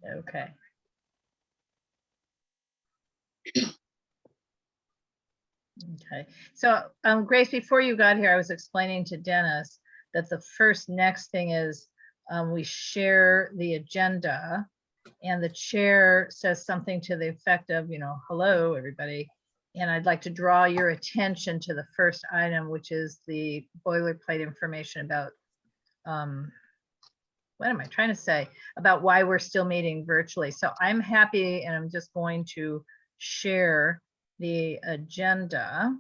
Okay. Okay. So, Grace, before you got here, I was explaining to Dennis that the next thing is we share the agenda, and the chair says something to the effect of, hello, everybody. And I'd like to draw your attention to the first item, which is the boilerplate information about, what am I trying to say? About why we're still meeting virtually. So I'm happy, and I'm just going to share the agenda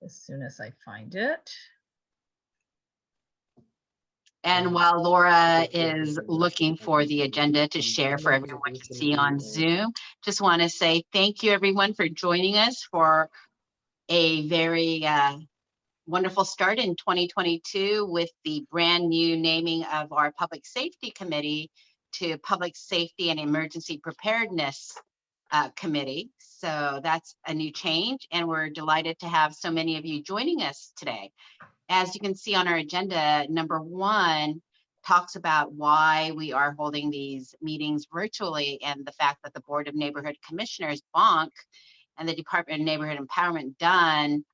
as soon as I find it. And while Laura is looking for the agenda to share for everyone to see on Zoom, just want to say thank you everyone for joining us for a very wonderful start in 2022 with the brand new naming of our Public Safety Committee to Public Safety and Emergency Preparedness Committee. So that's a new change, and we're delighted to have so many of you joining us today. As you can see on our agenda, number 1 talks about why we are holding these meetings virtually and the fact that the Board of Neighborhood Commissioners, BONC, and the Department of Neighborhood Empowerment, DUN,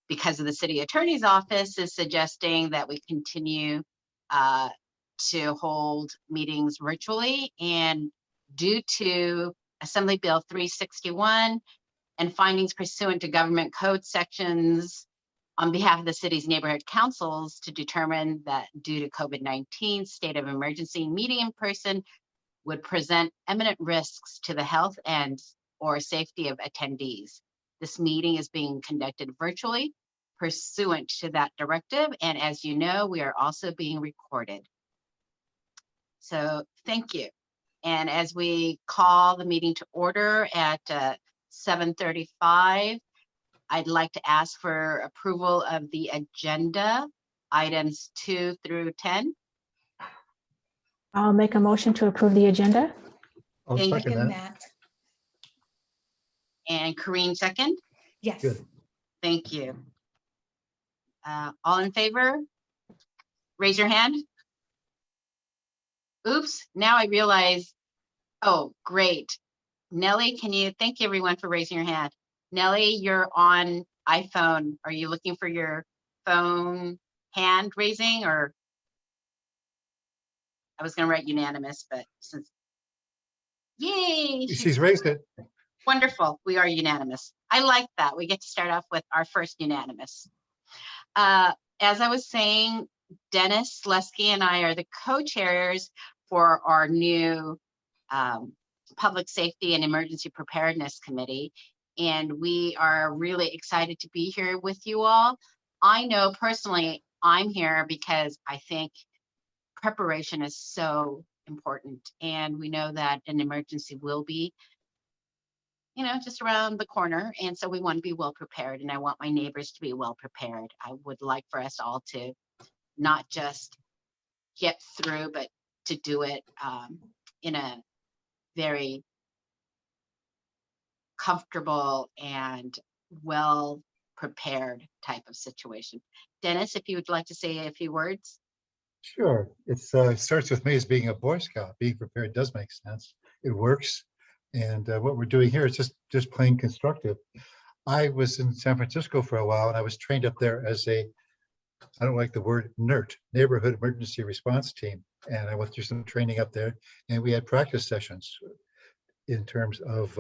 because of the City Attorney's Office, is suggesting that we continue to hold meetings virtually. And due to Assembly Bill 361 and findings pursuant to government code sections on behalf of the city's neighborhood councils to determine that due to COVID-19 state of emergency, meeting in person would present eminent risks to the health and or safety of attendees. This meeting is being conducted virtually pursuant to that directive. And as you know, we are also being recorded. So thank you. And as we call the meeting to order at 7:35, I'd like to ask for approval of the agenda, items 2 through 10. I'll make a motion to approve the agenda. I'll Thank second that. And Corinne, second. Yes. Good. Thank you. All in favor? Raise your hand. Oops, now I realize, oh, great. Nellie, thank you everyone for raising your hand. Nellie, you're on iPhone. Are you looking for your phone hand raising, or? I was gonna write unanimous, but since, yay. She's raised it. Wonderful, we are unanimous. I like that. We get to start off with our first unanimous. As I was saying, Dennis Lesky and I are the co-chairs for our new Public Safety and Emergency Preparedness Committee. And we are really excited to be here with you all. I know personally I'm here because I think preparation is so important. And we know that an emergency will be, just around the corner. And so we want to be well prepared. And I want my neighbors to be well prepared. I would like for us all to not just get through, but to do it in a very comfortable and well prepared type of situation. Dennis, if you would like to say a few words. Sure. It starts with me as being a Boy Scout. Being prepared does make sense. It works. And what we're doing here is just plain constructive. I was in San Francisco for a while, and I was trained up there as I don't like the word NERT, Neighborhood Emergency Response Team. And I went through some training up there, and we had practice sessions in terms of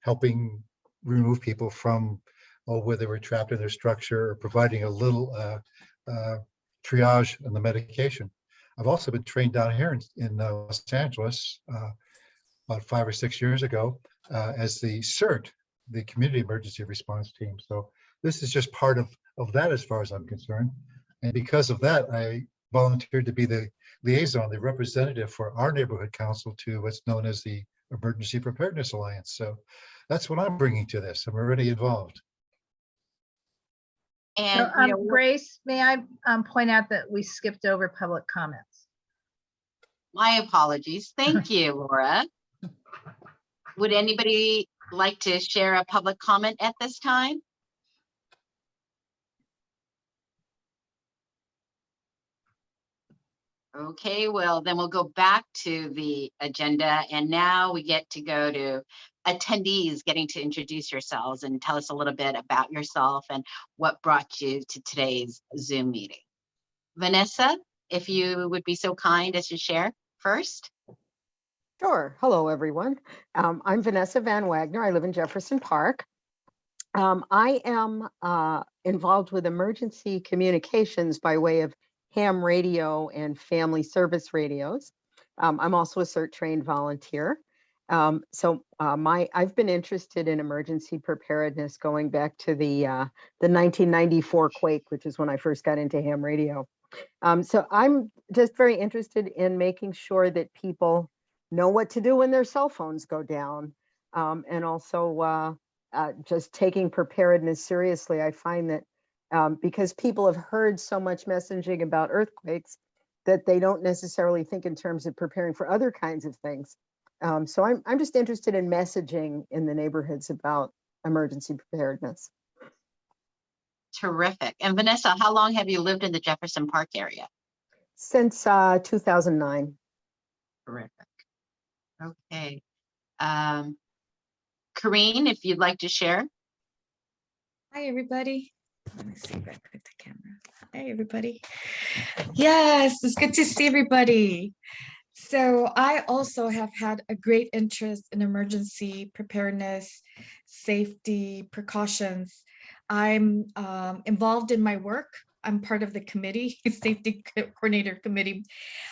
helping remove people from where they were trapped in their structure, or providing a little triage on the medication. I've also been trained down here in Los Angeles about 5 or 6 years ago as the CERT, the Community Emergency Response Team. So this is just part of that as far as I'm concerned. And because of that, I volunteered to be the liaison, the representative for our neighborhood council to what's known as the Emergency Preparedness Alliance. So that's what I'm bringing to this. I'm already involved. And So, Grace, may I point out that we skipped over public comments? my apologies. Thank you, Laura. Would anybody like to share a public comment at this time? Okay, well, then we'll go back to the agenda, and now we get to go to attendees getting to introduce yourselves and tell us a little bit about yourself and what brought you to today's Zoom meeting. Vanessa, if you would be so kind as to share first. Sure. Hello, everyone. I'm Vanessa Van Wagner. I live in Jefferson Park. I am involved with emergency communications by way of ham radio and family service radios. I'm also a CERT trained volunteer. I've been interested in emergency preparedness going back to the 1994 quake, which is when I first got into ham radio. So I'm just very interested in making sure that people know what to do when their cell phones go down, and also just taking preparedness seriously. I find that because people have heard so much messaging about earthquakes that they don't necessarily think in terms of preparing for other kinds of things. So I'm just interested in messaging in the neighborhoods about emergency preparedness. Terrific. And Vanessa, how long have you lived in the Jefferson Park area? Since 2009. Terrific. Okay. Kareen, if you'd like to share. Hi, everybody. Let me see if I put the camera. Hi, everybody. Yes, it's good to see everybody. So I also have had a great interest in emergency preparedness, safety, precautions. I'm involved in my work. I'm part of the committee, safety coordinator committee.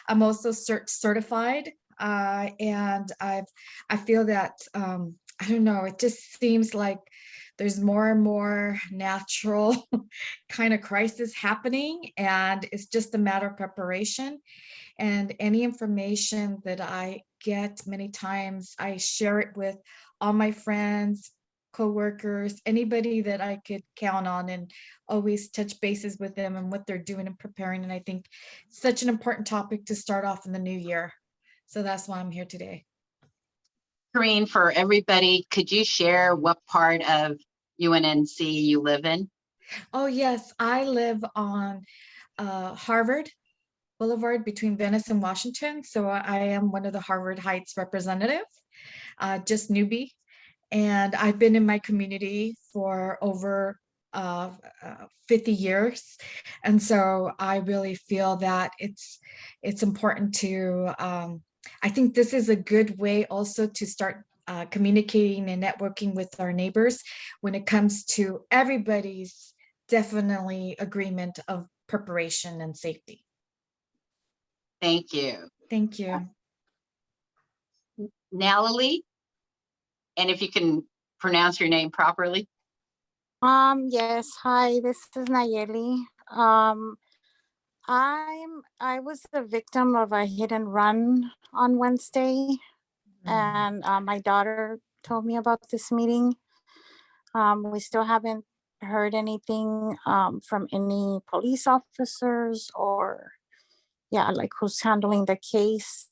I'm also certified, and I feel that I don't know. It just seems like there's more and more natural kind of crisis happening, and it's just a matter of preparation. And any information that I get, many times I share it with all my friends, coworkers, anybody that I could count on, and always touch bases with them and what they're doing and preparing. And I think it's such an important topic to start off in the new year. So that's why I'm here today. Kareen, for everybody, could you share what part of UNNC you live in? Oh, yes, I live on Harvard Boulevard between Venice and Washington. So I am one of the Harvard Heights representatives, just newbie. And I've been in my community for over 50 years. And so I really feel that it's important to, I think this is a good way also to start communicating and networking with our neighbors when it comes to everybody's definitely agreement of preparation and safety. Thank you. Thank you. Natalie, and if you can pronounce your name properly. Yes, hi, this is Nayeli. I was the victim of a hit and run on Wednesday, and my daughter told me about this meeting. We still haven't heard anything from any police officers or like who's handling the case.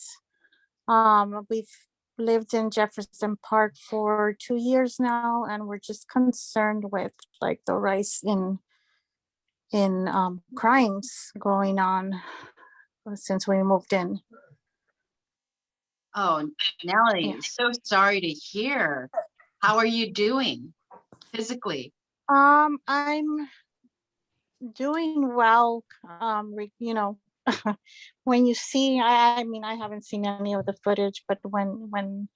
We've lived in Jefferson Park for 2 years now, and we're just concerned with like the rise in crimes going on since we moved in. Oh, Natalie, Yeah. so sorry to hear. How are you doing physically? I'm doing well. When you see, I mean, I haven't seen any of the footage, but when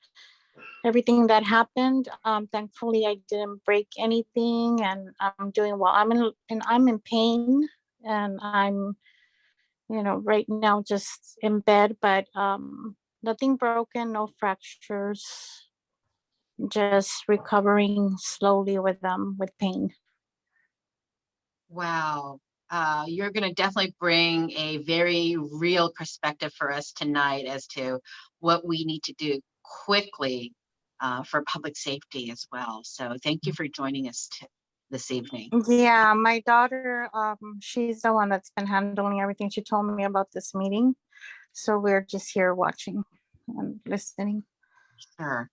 everything that happened, thankfully I didn't break anything, and I'm doing well. I'm in pain, and I'm, right now just in bed, but nothing broken, no fractures, just recovering slowly with pain. Wow. You're going to definitely bring a very real perspective for us tonight as to what we need to do quickly for public safety as well. So thank you for joining us this evening. Yeah, my daughter, she's the one that's been handling everything. She told me about this meeting, so we're just here watching and listening. Sure.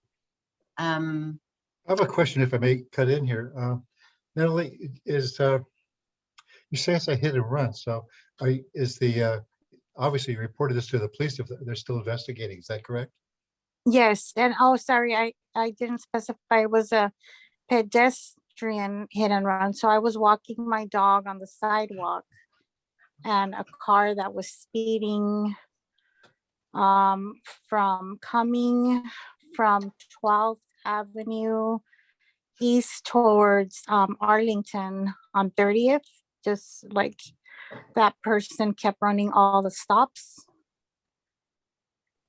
I have a question, if I may cut in here. Natalie, you say it's a hit and run. So is the obviously you reported this to the police if they're still investigating. Is that correct? Yes, and oh, sorry, I didn't specify. It was a pedestrian hit and run. So I was walking my dog on the sidewalk, and a car that was speeding from coming from 12th Avenue east towards Arlington on 30th, just like that person kept running all the stops.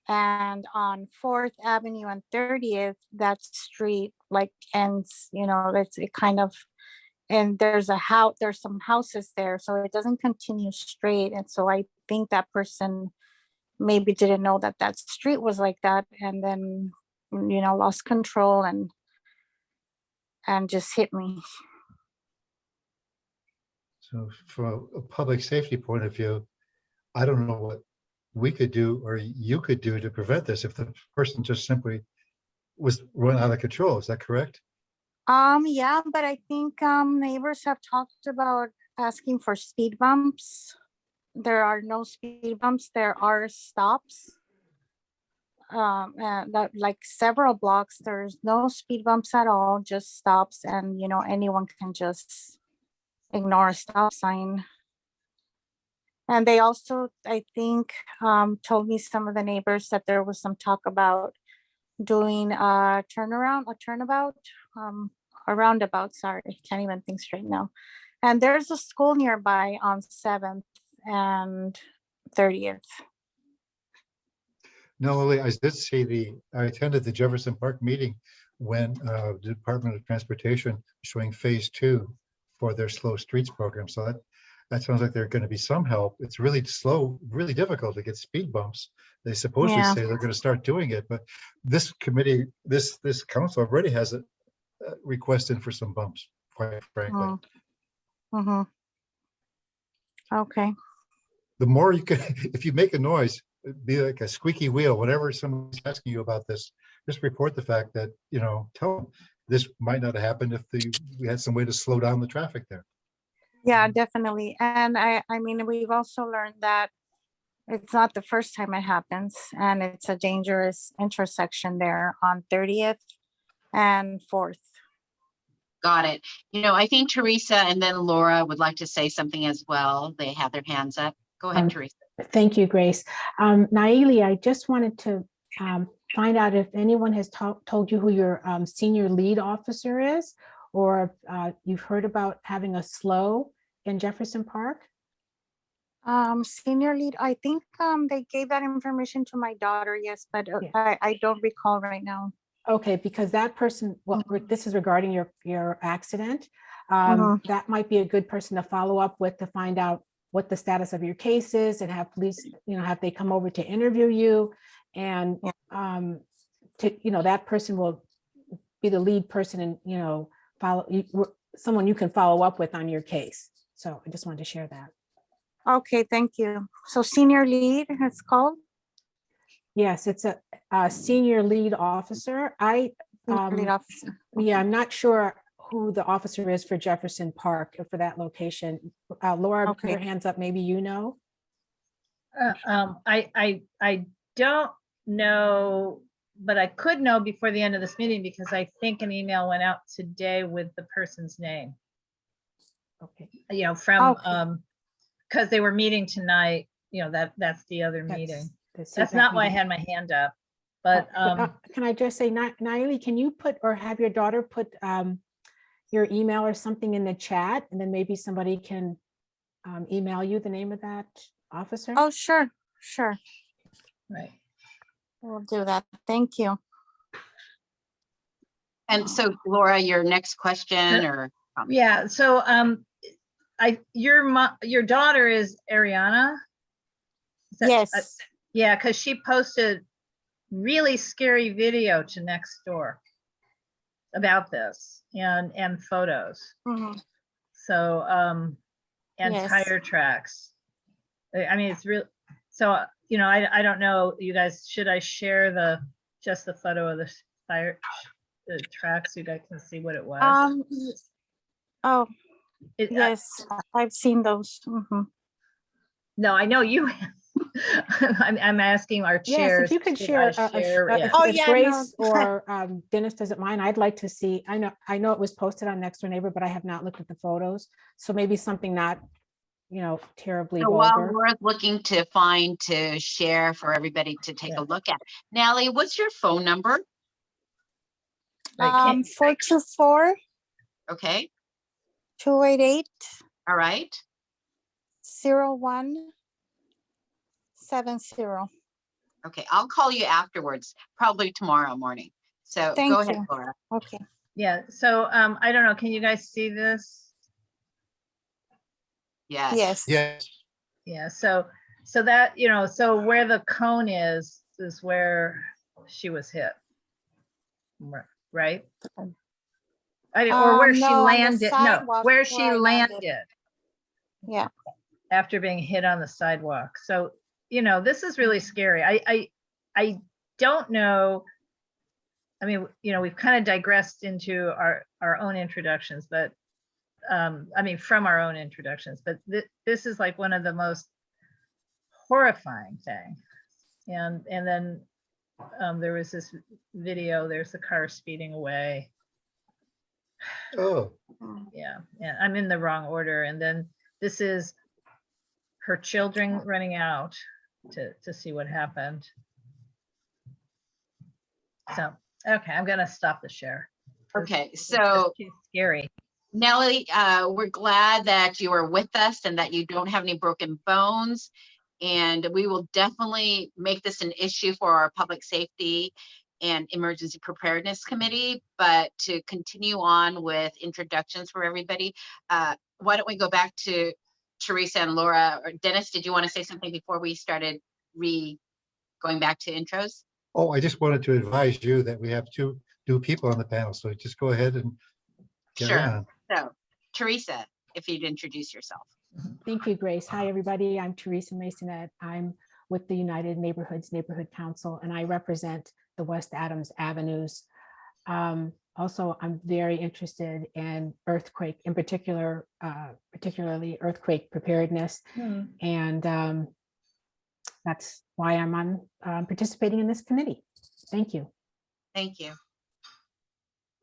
And on 4th Avenue and 30th, that street like ends, you know, it kind of, and there's some houses there, so it doesn't continue straight. And so I think that person maybe didn't know that that street was like that, and then, you know, lost control and just hit me. So from a public safety point of view, I don't know what we could do or you could do to prevent this if the person just simply was run out of control. Is that correct? Yeah, but I think neighbors have talked about asking for speed bumps. There are no speed bumps, there are stops. And that like several blocks, there's no speed bumps at all, just stops, and you know, anyone can just ignore a stop sign. And they also, I think, told me, some of the neighbors, that there was some talk about doing a roundabout, sorry, can't even think straight now. And there's a school nearby on 7th and 30th. No, Lily, I did see I attended the Jefferson Park meeting when the Department of Transportation was showing phase 2 for their slow streets program. So that sounds like there's going to be some help. It's really slow, really difficult to get speed bumps. They supposedly Yeah. say they're going to start doing it, but this committee, this council already has a request in for some bumps, quite frankly. Mm-hmm. Okay. The more you can, if you make a noise, be like a squeaky wheel, whenever someone's asking you about this, just report the fact that, you know, tell them this might not have happened if we had some way to slow down the traffic there. Yeah, definitely. And I mean, we've also learned that it's not the first time it happens, and it's a dangerous intersection there on 30th and 4th. Got it. You know, I think Teresa and then Laura would like to say something as well. They have their hands up. Go ahead, Teresa. Thank you, Grace. Naili, I just wanted to find out if anyone has told you who your senior lead officer is, or you've heard about having a slow in Jefferson Park? Senior lead, I think they gave that information to my daughter, yes, but Yeah. I don't recall right now. Okay, because that person, well, this is regarding your accident. Mhm. That might be a good person to follow up with to find out what the status of your case is, and have police, you know, have they come over to interview you, and that person will be the lead person, and you know, someone you can follow up with on your case. So I just wanted to share that. Okay, thank you. So senior lead, it's called? Yes, it's a senior lead officer. Senior lead officer. Yeah, I'm not sure who the officer is for Jefferson Park or for that location. Laura, Okay. your hands up, maybe you know? I don't know, but I could know before the end of this meeting, because I think an email went out today with the person's name, Okay. you know, from, Okay. because they were meeting tonight, you know, that's the other meeting. That's not why I had my hand up, but, can I just say, Naili, can you put, or have your daughter put your email or something in the chat, and then maybe somebody can email you the name of that officer? Oh, sure. right. We'll do that. Thank you. And so Laura, your next question or? Yeah, so, your daughter is Ariana? Is that- Yes. Yeah, because she posted really scary video to Nextdoor about this, and photos. Mhm. So, and Yes. tire tracks. I mean, it's real. So, you know, I don't know, you guys, should I share just the photo of the tracks so you guys can see what it was? Oh, It- yes, I've seen those. Mhm. No, I know you have. I'm asking our Yes, chairs. if you could should share, I share? Yeah. Oh, if yeah, no. Grace or Dennis doesn't mind, I'd like to see, I know it was posted on Next Door Neighbor, but I have not looked at the photos. So maybe something not, terribly So while vulgar. Laura's looking to find to share for everybody to take Yeah. a look at. Natalie, what's your phone number? Right, can't- 424 Okay, 288 all right. 0170. Okay, I'll call you afterwards, probably tomorrow morning. So Thank go ahead, you. Laura. Okay. Yeah, so I don't know, can you guys see this? Yes. Yes. Yes. Yeah, so that, so where the cone is where she was hit. Right? Or where she No, on the landed, no, sidewalk where where she I landed. landed Yeah. after being hit on the sidewalk. So, this is really scary. I don't know. I mean, we've kind of digressed into our own introductions, but from our own introductions, but this is like one of the most horrifying things. And then there was this video, there's the car speeding away. Oh, Yeah, and I'm in the wrong order. And then this is her children running out to see what happened. So, okay, I'm gonna stop the share. Okay, It's so just too scary. Nellie, we're glad that you are with us and that you don't have any broken bones. And we will definitely make this an issue for our Public Safety and Emergency Preparedness Committee. But to continue on with introductions for everybody, why don't we go back to Teresa and Laura? Or Dennis, did you want to say something before we started going back to intros? oh, I just wanted to advise you that we have two new people on the panel, so just go ahead and get Sure. on. So Teresa, if you'd introduce yourself. Thank you, Grace. Hi, everybody. I'm Teresa Masonette. I'm with the United Neighborhoods Neighborhood Council, and I represent the West Adams Avenues. Also, I'm very interested in earthquake, in particular, particularly earthquake preparedness. And that's why I'm on participating in this committee. Thank you. Thank you.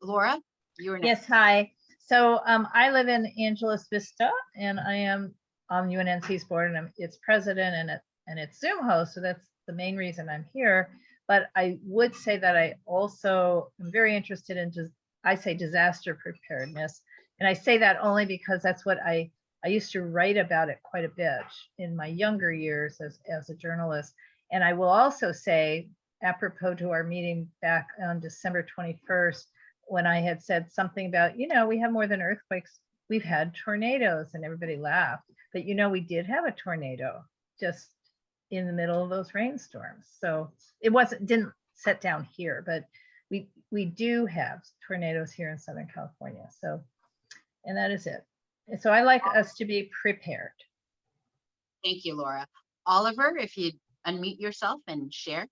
Laura, you are next. Yes, hi. So I live in Angeles Vista, and I am on UNNC's board, and I'm its president and its Zoom host. So that's the main reason I'm here. But I would say that I also am very interested in disaster preparedness. And I say that only because that's what I used to write about it quite a bit in my younger years as a journalist. And I will also say, apropos to our meeting back on December 21st, when I had said something about, we have more than earthquakes, we've had tornadoes, and everybody laughed. But we did have a tornado just in the middle of those rainstorms. So it didn't set down here, but we do have tornadoes here in Southern California. So, and that is it. And so I like us to be prepared. Thank you, Laura. Oliver, if you'd unmute yourself and share.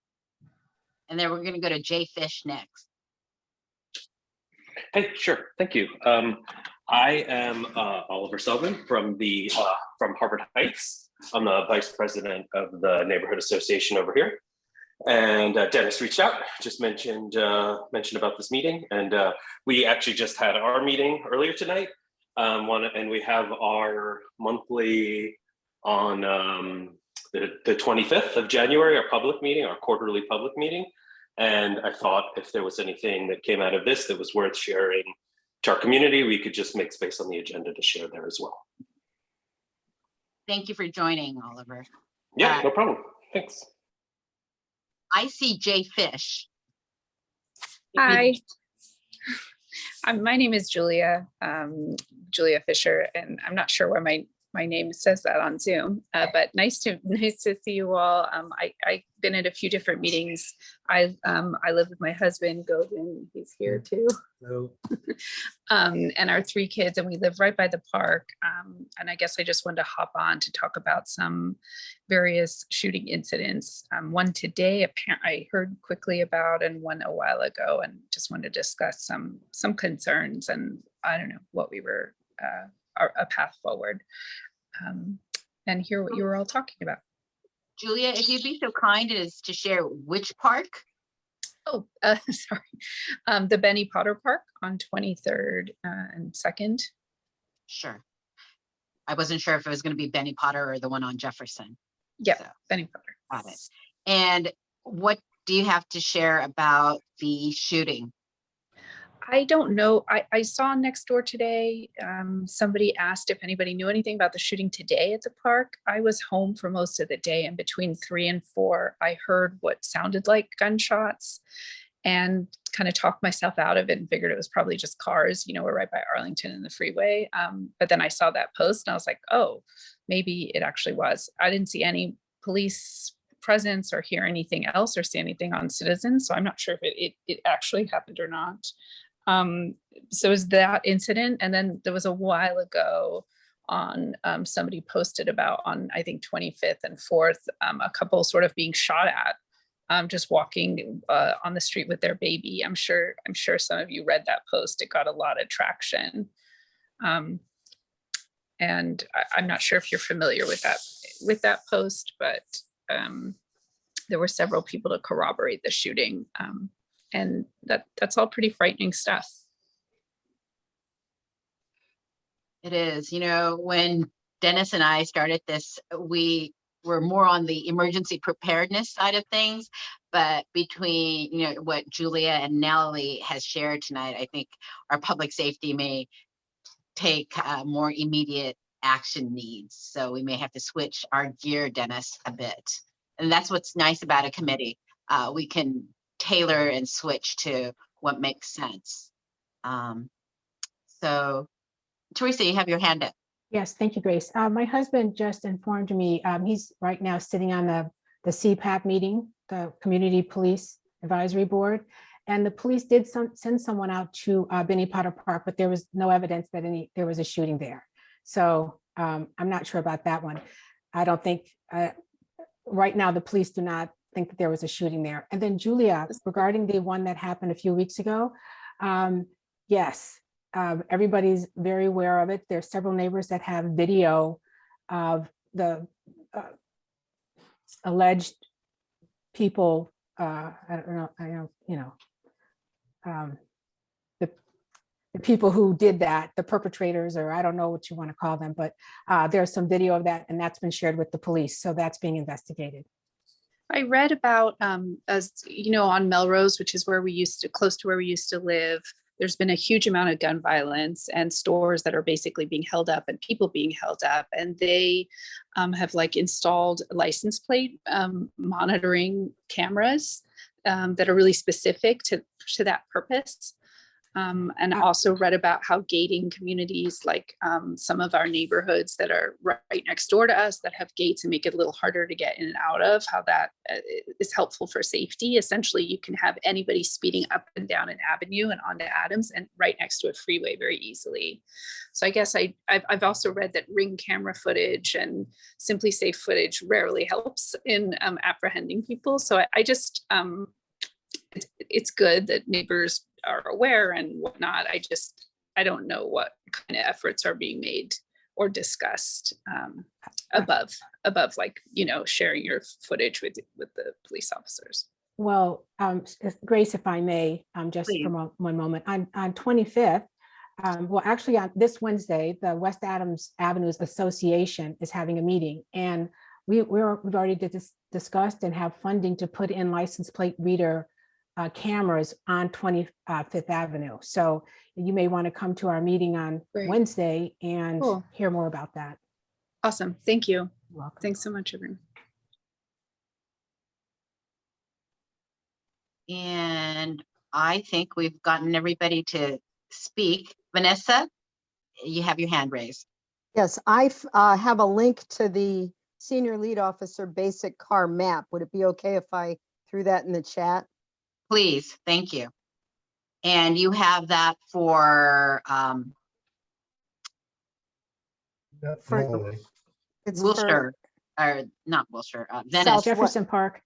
And then we're going to go to Jay Fish next. Hey, sure. Thank you. I am Oliver Sullivan from Harvard Heights. I'm the vice president of the neighborhood association over here. And Dennis reached out, just mentioned about this meeting, and we actually just had our meeting earlier tonight. And we have our monthly on the 25th of January, our public meeting, our quarterly public meeting. And I thought if there was anything that came out of this that was worth sharing to our community, we could just make space on the agenda to share there as well. Thank you for joining, Oliver. Yeah, no problem. Thanks. I see Jay Fish. Hi, my name is Julia, Julia Fisher, and I'm not sure where my name says that on Zoom, but nice to see you all. I've been at a few different meetings. I live with my husband, Govind, he's here too. Hello. And our 3 kids, and we live right by the park. And I guess I just wanted to hop on to talk about some various shooting incidents. One today, I heard quickly about, and one a while ago, and just wanted to discuss some concerns and I don't know what we were, a path forward, and hear what you were all talking about. Julia, if you'd be so kind as to share which park? Oh, sorry. The Benny Potter Park on 23rd and 2nd. Sure. I wasn't sure if it was going to be Benny Potter or the one on Jefferson. Yeah, So, Benny Potter. got it. And what do you have to share about the shooting? I don't know. I saw next door today, somebody asked if anybody knew anything about the shooting today at the park. I was home for most of the day, and between 3 and 4, I heard what sounded like gunshots and kind of talked myself out of it and figured it was probably just cars. You know, we're right by Arlington and the freeway. But then I saw that post and I was like, oh, maybe it actually was. I didn't see any police presence or hear anything else or see anything on Citizens. So I'm not sure if it actually happened or not. So it was that incident. And then there was a while ago on somebody posted about on, I think, 25th and 4th, a couple sort of being shot at, just walking on the street with their baby. I'm sure some of you read that post. It got a lot of traction. And I'm not sure if you're familiar with that post, but there were several people to corroborate the shooting. And that's all pretty frightening stuff. It is, you know, when Dennis and I started this, we were more on the emergency preparedness side of things, but between, you know, what Julia and Natalie has shared tonight, I think our public safety may take more immediate action needs. So we may have to switch our gear, Dennis, a bit. And that's what's nice about a committee. We can tailor and switch to what makes sense. So Teresa, you have your hand up. Yes, thank you, Grace. My husband just informed me, he's right now sitting on the CPAP meeting, the Community Police Advisory Board. And the police did send someone out to Benny Potter Park, but there was no evidence that there was a shooting there. So I'm not sure about that one. I don't think, right now, the police do not think that there was a shooting there. And then Julia, regarding the one that happened a few weeks ago, yes, everybody's very aware of it. There's several neighbors that have video of the alleged people. I don't know, the people who did that, the perpetrators, or I don't know what you want to call them, but there's some video of that, and that's been shared with the police. So that's being investigated. I read about, as you know, on Melrose, which is close to where we used to live, there's been a huge amount of gun violence and stores that are basically being held up and people being held up. And they have installed license plate monitoring cameras that are really specific to that purpose. And also read about how gating communities, like some of our neighborhoods that are right next door to us that have gates and make it a little harder to get in and out of, how that is helpful for safety. Essentially, you can have anybody speeding up and down an avenue and onto Adams and right next to a freeway very easily. So I guess I've also read that Ring camera footage and Simply Safe footage rarely helps in apprehending people. So I just, it's good that neighbors are aware and whatnot. I don't know what kind of efforts are being made or discussed above sharing your footage with the police officers. Well, Grace, if I may, just Please. for one moment, on 25th, well, actually on this Wednesday, the West Adams Avenues Association is having a meeting, and we've already discussed and have funding to put in license plate reader cameras on 25th Avenue. So you may want to come to our meeting on Wednesday and hear more about that. Awesome. Thank you. You're welcome. Thanks so much, everyone. And I think we've gotten everybody to speak. Vanessa, you have your hand raised. Yes, I have a link to the Senior Lead Officer basic car map. Would it be okay if I threw that in the chat? Please, thank you. And you have that for It's Wilshire, or not Wilshire, Venice. Jefferson Park.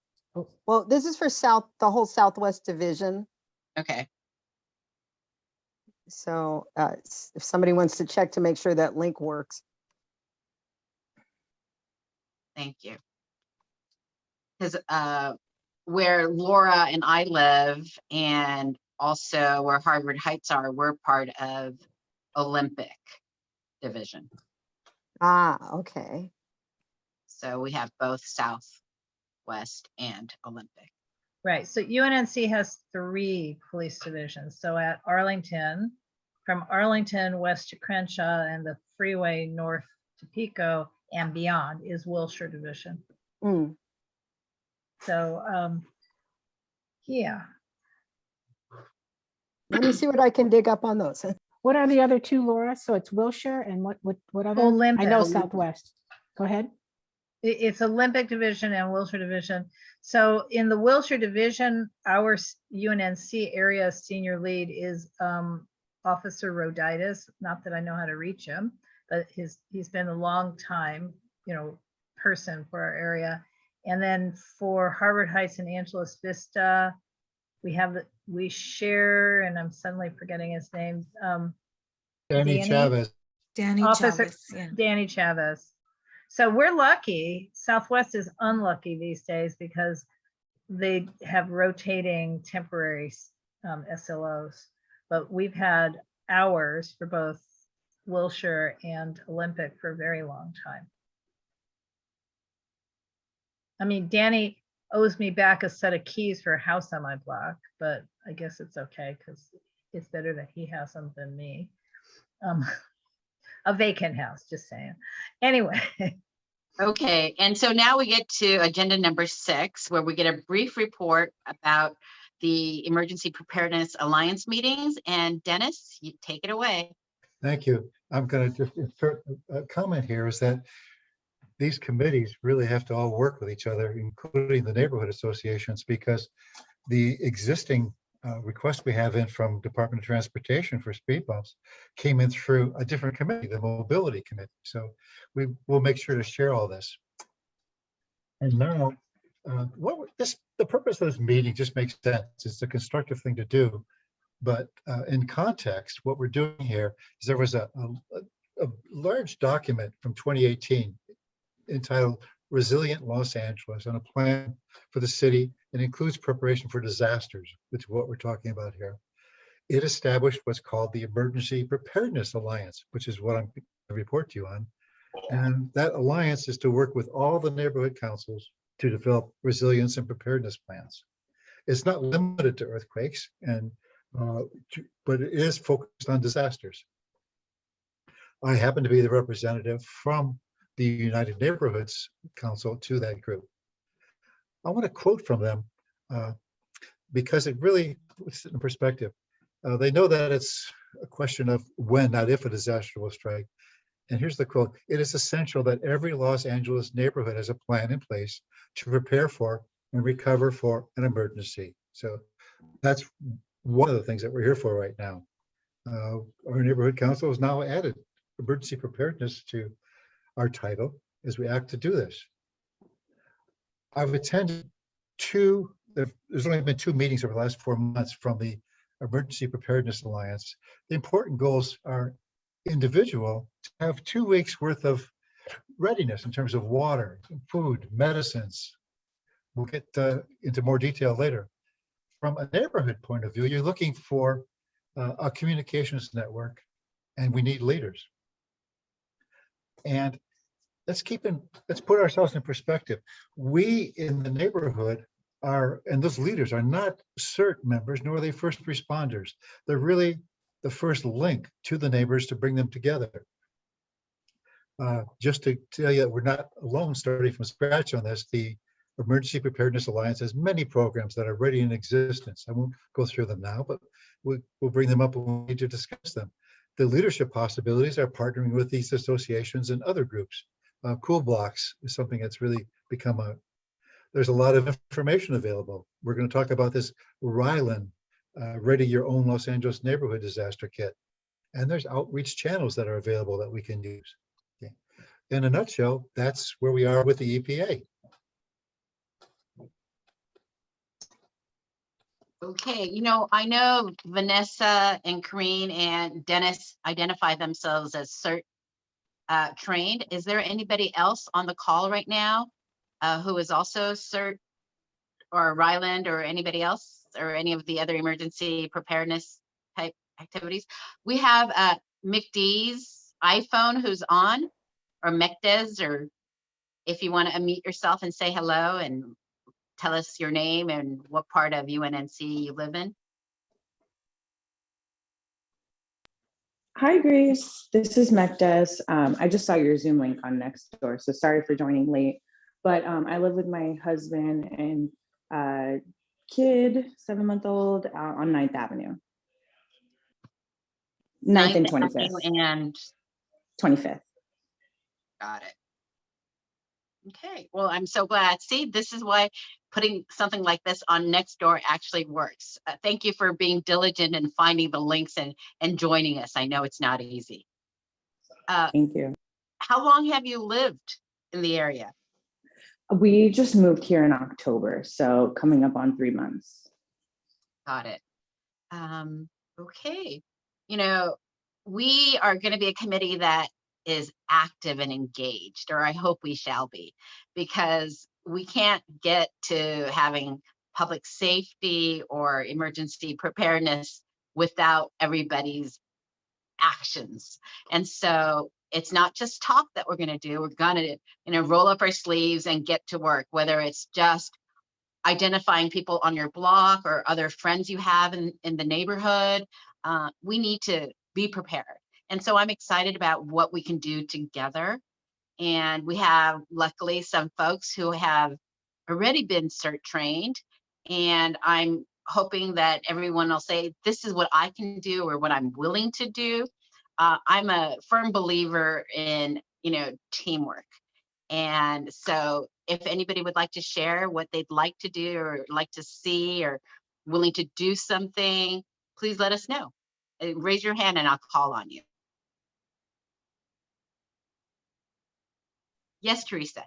Well, this is for the whole Southwest Division. Okay. So if somebody wants to check to make sure that link works. Thank you. because where Laura and I live, and also where Harvard Heights are, we're part of Olympic Division. Ah, okay. So we have both South, West, and Olympic. Right, so UNNC has 3 police divisions. So at Arlington, from Arlington west to Crenshaw and the freeway north to Pico and beyond is Wilshire Division. Mm. So, yeah, Let me see what I can dig up on those. What are the other 2, Laura? So it's Wilshire and what other? I Olympic. know Southwest. Go ahead. It's Olympic Division and Wilshire Division. So in the Wilshire Division, our UNNC area senior lead is Officer Roditis. Not that I know how to reach him, but he's been a long time, person for our area. And then for Harvard Heights and Angeles Vista, we share, and I'm suddenly forgetting his name. Danny Danny? Chavez. Danny Officer Chavez, yeah. Danny Chavez. So we're lucky. Southwest is unlucky these days because they have rotating temporary SLOs. But we've had hours for both Wilshire and Olympic for a very long time. I mean, Danny owes me back a set of keys for a house on my block, but I guess it's okay because it's better that he has them than me. A vacant house, just saying. Anyway. Okay, and so now we get to agenda number 6, where we get a brief report about the Emergency Preparedness Alliance meetings. And Dennis, you take it away. Thank you. I'm going to just insert a comment here is that these committees really have to all work with each other, including the neighborhood associations, because the existing request we have in from Department of Transportation for speed bumps came in through a different committee, the Mobility Committee. So we will make sure to share all this. And now, the purpose of this meeting just makes sense. It's a constructive thing to do. But in context, what we're doing here is there was a large document from 2018 entitled Resilient Los Angeles on a plan for the city and includes preparation for disasters, which is what we're talking about here. It established what's called the Emergency Preparedness Alliance, which is what I'm going to report to you on. And that alliance is to work with all the neighborhood councils to develop resilience and preparedness plans. It's not limited to earthquakes, but it is focused on disasters. I happen to be the representative from the United Neighborhoods Council to that group. I want to quote from them because it really puts it in perspective. They know that it's a question of when, not if, a disaster will strike. And here's the quote: "It is essential that every Los Angeles neighborhood has a plan in place to prepare for and recover for an emergency." So that's one of the things that we're here for right now. Our neighborhood council has now added emergency preparedness to our title as we act to do this. I've attended there's only been 2 meetings over the last 4 months from the Emergency Preparedness Alliance. The important goals are individual, to have 2 weeks worth of readiness in terms of water, food, medicines. We'll get into more detail later. From a neighborhood point of view, you're looking for a communications network, and we need leaders. And let's put ourselves in perspective. We in the neighborhood and those leaders are not CERT members, nor are they first responders. They're really the first link to the neighbors to bring them together. Just to tell you that we're not alone starting from scratch on this, the Emergency Preparedness Alliance has many programs that are already in existence. I won't go through them now, but we'll bring them up when we need to discuss them. The leadership possibilities are partnering with these associations and other groups. Cool Blocks is something that's really become there's a lot of information available. We're going to talk about this Rylan, Ready Your Own Los Angeles Neighborhood Disaster Kit. And there's outreach channels that are available that we can use. Okay. In a nutshell, that's where we are with the EPA. Okay, I know Vanessa and Kareen and Dennis identify themselves as CERT trained. Is there anybody else on the call right now who is also CERT or Ryland or anybody else or any of the other emergency preparedness type activities. We have McDee's iPhone who's on, or McDez, or if you want to unmute yourself and say hello and tell us your name and what part of UNNC you live in. Hi, Grace. This is Mekdes. I just saw your Zoom link on Nextdoor, so sorry for joining late. But I live with my husband and kid, 7-month-old, on 9th Avenue. 9th and 25th. And 25th. got it. Okay, well, I'm so glad. See, this is why putting something like this on Nextdoor actually works. Thank you for being diligent and finding the links and joining us. I know it's not easy. Thank you. How long have you lived in the area? We just moved here in October, so coming up on 3 months. Got it. Okay. You know, we are going to be a committee that is active and engaged, or I hope we shall be, because we can't get to having public safety or emergency preparedness without everybody's actions. And so it's not just talk that we're going to do. We're going to, roll up our sleeves and get to work, whether it's just identifying people on your block or other friends you have in the neighborhood. We need to be prepared. And so I'm excited about what we can do together. And we have, luckily, some folks who have already been CERT trained. And I'm hoping that everyone will say, this is what I can do or what I'm willing to do. I'm a firm believer in, teamwork. And so if anybody would like to share what they'd like to do or like to see or willing to do something, please let us know. Raise your hand and I'll call on you. Yes, Teresa.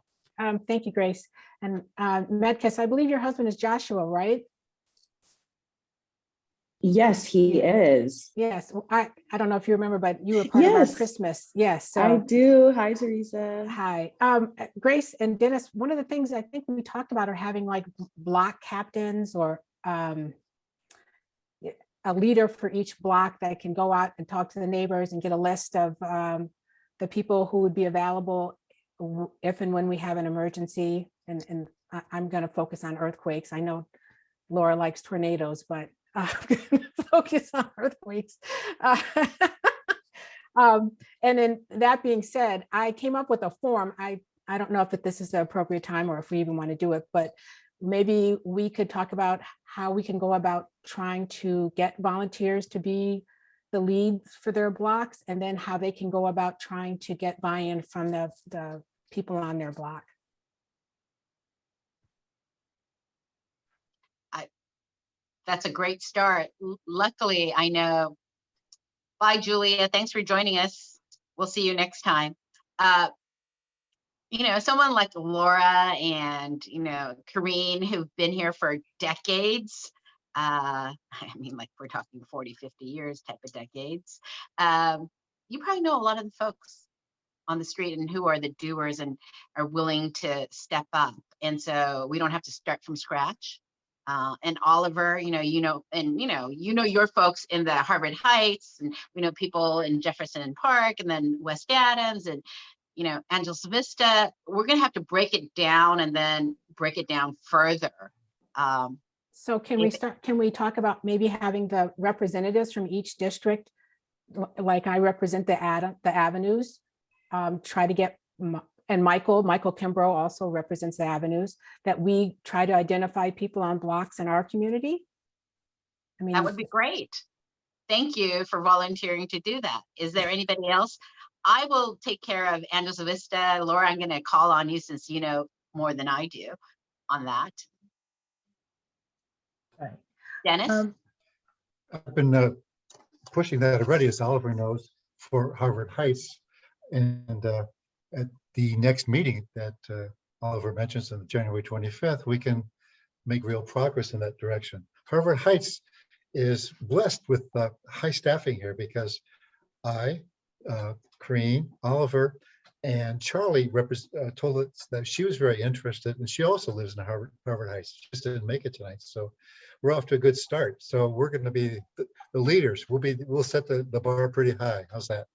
Thank you, Grace. And Medkes, I believe your husband is Joshua, right? Yes, he is. Yes. Well, I don't know if you remember, but you were part of our Yes. Christmas. Yes. So I do. Hi, Teresa. hi. Grace and Dennis, one of the things I think we talked about are having like block captains or a leader for each block that can go out and talk to the neighbors and get a list of the people who would be available if and when we have an emergency. And I'm going to focus on earthquakes. I know Laura likes tornadoes, but I'm going to focus on earthquakes. And then that being said, I came up with a form. I don't know if this is the appropriate time or if we even want to do it, but maybe we could talk about how we can go about trying to get volunteers to be the leads for their blocks, and then how they can go about trying to get buy-in from the people on their block. That's a great start. Luckily, I know. Bye, Julia. Thanks for joining us. We'll see you next time. Someone like Laura and, Kareen, who've been here for decades. Like we're talking 40, 50 years type of decades. You probably know a lot of the folks on the street and who are the doers and are willing to step up. And so we don't have to start from scratch. And Oliver, your folks in the Harvard Heights, and we know people in Jefferson Park, and then West Adams, and Angeles Vista. We're going to have to break it down and then break it down further. So can we talk about maybe having the representatives from each district, like I represent the avenues, try to get, and Michael Kimbrough also represents the avenues, that we try to identify people on blocks in our community? I mean, that would be great. Thank you for volunteering to do that. Is there anybody else? I will take care of Angeles Vista. Laura, I'm going to call on you since you know more than I do on that. Right. Dennis? I've been pushing that already, as Oliver knows, for Harvard Heights. And at the next meeting that Oliver mentions on January 25th, we can make real progress in that direction. Harvard Heights is blessed with high staffing here because I, Kareen, Oliver, And Charlie told us that she was very interested, and she also lives in Harvard Heights. She just didn't make it tonight, so we're off to a good start. So we're going to be the leaders. We'll set the bar pretty high. How's that?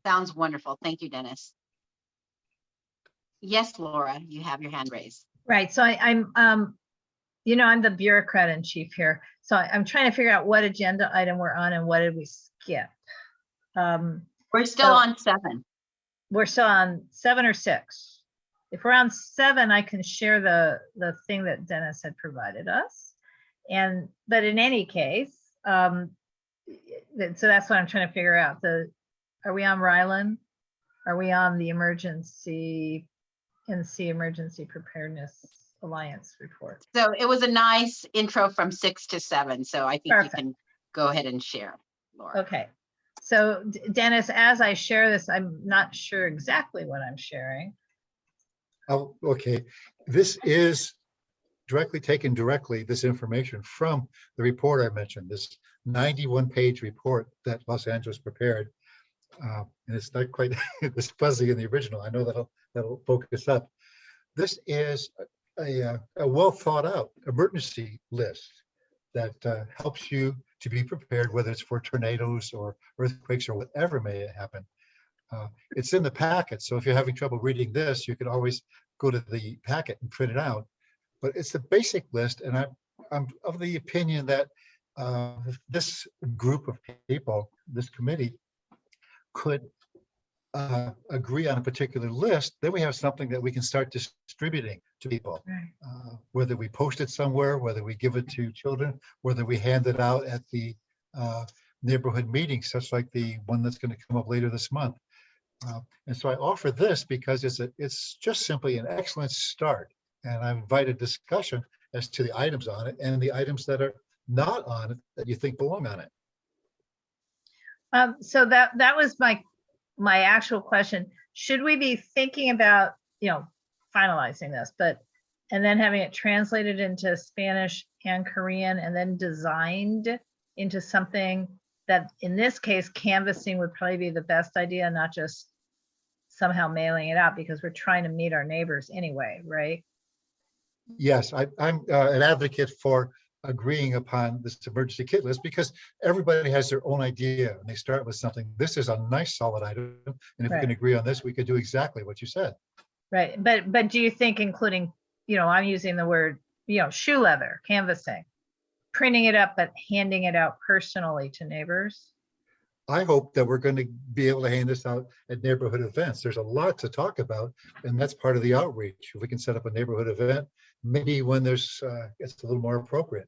Sounds wonderful. Thank you, Dennis. Yes, Laura, you have your hand raised. Right. So I'm I'm the bureaucrat in chief here. So I'm trying to figure out what agenda item we're on and what did we skip? We're still So- on 7. We're still on 7 or 6. If we're on 7, I can share the thing that Dennis had provided us. But in any case, so that's what I'm trying to figure out. Are we on Ryland? Are we on the UNNC Emergency Preparedness Alliance report? So it was a nice intro from 6 to 7. So I think Perfect. you can go ahead and share, Laura. Okay. So Dennis, as I share this, I'm not sure exactly what I'm sharing. Oh, okay. This is this information from the report I mentioned, this 91-page report that Los Angeles prepared. And it's not quite this fuzzy in the original. I know that'll focus up. This is a well thought out emergency list that helps you to be prepared, whether it's for tornadoes or earthquakes or whatever may happen. It's in the packet, so if you're having trouble reading this, you can always go to the packet and print it out. But it's the basic list, and I'm of the opinion that this group of people, this committee, could agree on a particular list. Then we have something that we can start distributing to people. Right. Whether we post it somewhere, whether we give it to children, whether we hand it out at the neighborhood meetings, such like the one that's going to come up later this month. And so I offer this because it's just simply an excellent start. And I invite a discussion as to the items on it and the items that are not on it that you think belong on it. So that was my actual question. Should we be thinking about, finalizing this, and then having it translated into Spanish and Korean and then designed into something that, in this case, canvassing would probably be the best idea, not just somehow mailing it out, because we're trying to meet our neighbors anyway, right? Yes, I'm an advocate for agreeing upon this emergency kit list because everybody has their own idea and they start with something. This is a nice solid item. And if we can agree on this, we could do exactly what you said. Right. But do you think including, I'm using the word, shoe leather, canvassing, printing it up, but handing it out personally to neighbors? I hope that we're going to be able to hand this out at neighborhood events. There's a lot to talk about, and that's part of the outreach. If we can set up a neighborhood event, maybe when it's a little more appropriate.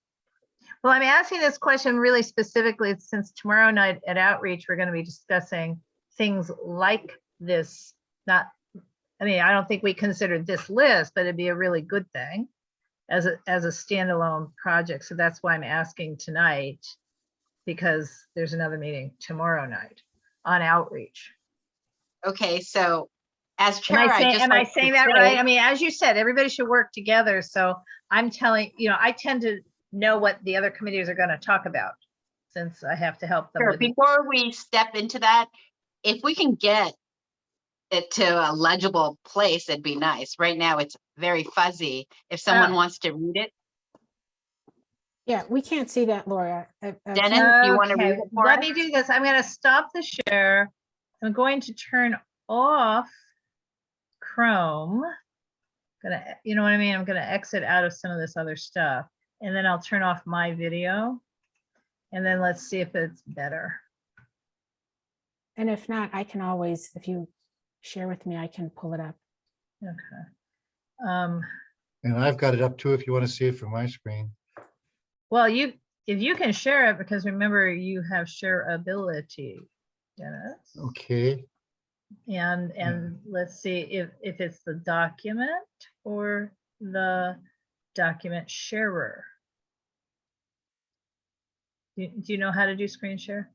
Well, I'm asking this question really specifically since tomorrow night at Outreach, we're going to be discussing things like this. I don't think we considered this list, but it'd be a really good thing as a standalone project. So that's why I'm asking tonight, because there's another meeting tomorrow night on Outreach. Okay, so as chair, Am I saying that right? I mean, as you said, everybody should work together. So I'm telling, I tend to know what the other committees are going to talk about since I have to help them. Sure. With Before we step into that, if we can get it to a legible place, it'd be nice. Right now, it's very fuzzy. If someone wants to read it. Yeah, we can't see that, Laura. Dennis, do you want to read it for Let us? me do this. I'm going to stop the share. I'm going to turn off Chrome. You know what I mean? I'm going to exit out of some of this other stuff, and then I'll turn off my video, and then let's see if it's better. And if not, I can always, if you share with me, I can pull it up. Okay. And I've got it up too if you want to see it from my screen. Well, if you can share it, because remember you have shareability, Dennis. Okay. And let's see if it's the document or the document sharer. Do you know how to do screen share?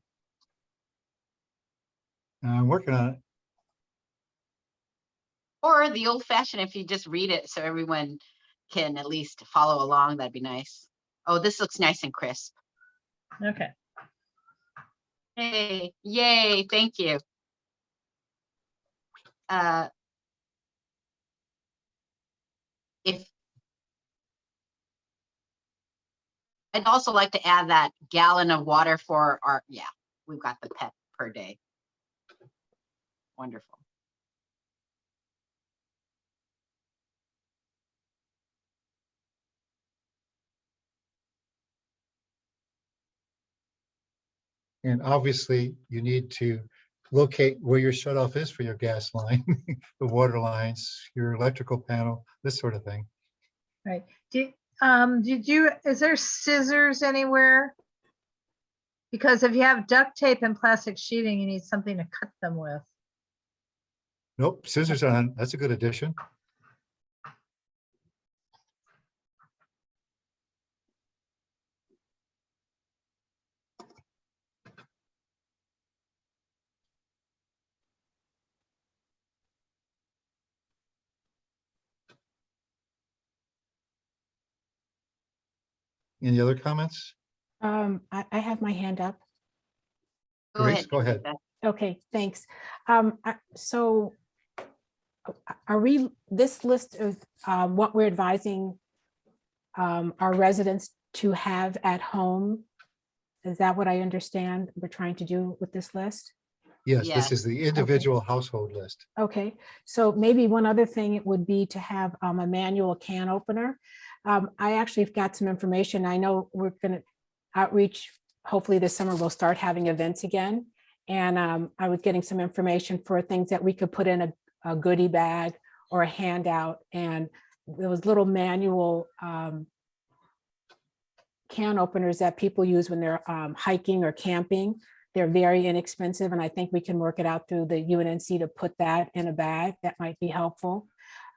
I'm working on it. Or the old fashioned, if you just read it so everyone can at least follow along, that'd be nice. Oh, this looks nice and crisp. Okay. Hey, yay, thank you. if I'd also like to add that gallon of water for our, yeah, we've got the pet per day. Wonderful. And obviously you need to locate where your shut off is for your gas line, the water lines, your electrical panel, this sort of thing. Right. Is there scissors anywhere? Because if you have duct tape and plastic sheeting, you need something to cut them with. Nope, scissors on, that's a good addition. Any other comments? I have my hand up. Grace, go ahead. Teresa. Okay, thanks. So are we, this list of what we're advising our residents to have at home? Is that what I understand we're trying to do with this list? Yes, Yes. this is the individual household list. Okay, so maybe one other thing it would be to have a manual can opener. I actually have got some information. I know we're gonna outreach, hopefully this summer we'll start having events again. And I was getting some information for things that we could put in a goodie bag or a handout. And there was little manual can openers that people use when they're hiking or camping. They're very inexpensive, and I think we can work it out through the UNNC to put that in a bag. That might be helpful.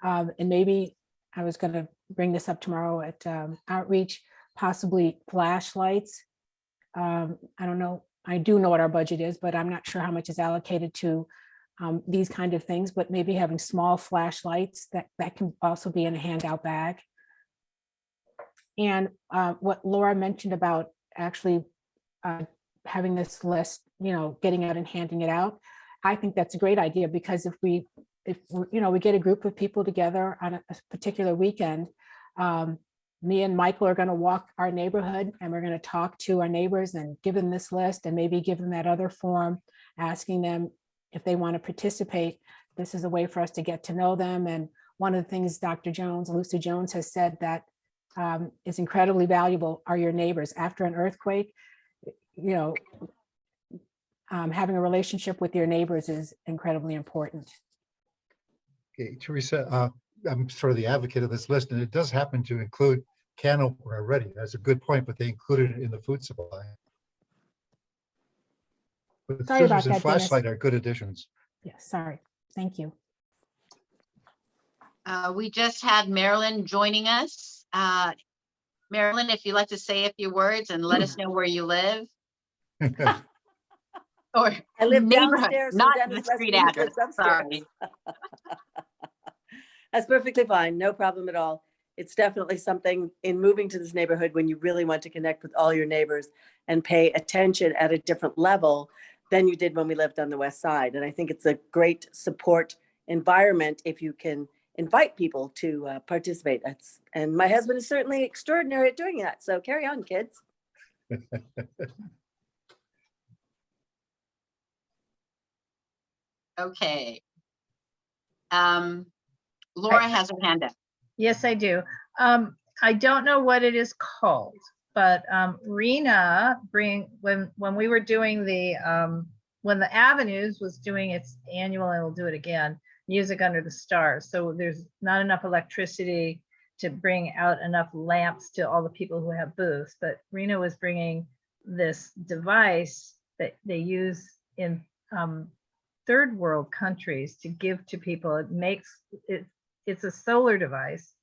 And maybe I was going to bring this up tomorrow at outreach, possibly flashlights. I don't know. I do know what our budget is, but I'm not sure how much is allocated to these kind of things, but maybe having small flashlights that can also be in a handout bag. And what Laura mentioned about actually having this list, getting out and handing it out. I think that's a great idea, because if we get a group of people together on a particular weekend, me and Michael are going to walk our neighborhood and we're going to talk to our neighbors and give them this list and maybe give them that other form, asking them if they want to participate. This is a way for us to get to know them. And one of the things Dr. Jones, Lucy Jones, has said that is incredibly valuable are your neighbors. After an earthquake, having a relationship with your neighbors is incredibly important. Okay, Teresa, I'm sort of the advocate of this list, and it does happen to include can opener already. That's a good point, but they included it in the food supply. But Sorry about scissors and that, Dennis. flashlight are good additions. Yeah, sorry. Thank you. We just had Marilyn joining us. Marilyn, if you'd like to say a few words and let us know where you live. Or I live neighborhood, downstairs. not and the Dennis street Westmead address. lives upstairs. Sorry. That's perfectly fine. No problem at all. It's definitely something in moving to this neighborhood when you really want to connect with all your neighbors and pay attention at a different level than you did when we lived on the west side. And I think it's a great support environment if you can invite people to participate. And my husband is certainly extraordinary at doing that. So carry on, kids. Okay. Laura has her hand up. Yes, I do. I don't know what it is called, but Rena when we were doing when the Avenues was doing its annual, and we'll do it again, Music Under the Stars. So there's not enough electricity to bring out enough lamps to all the people who have booths, but Rena was bringing this device that they use in third world countries to give to people. It's a solar device.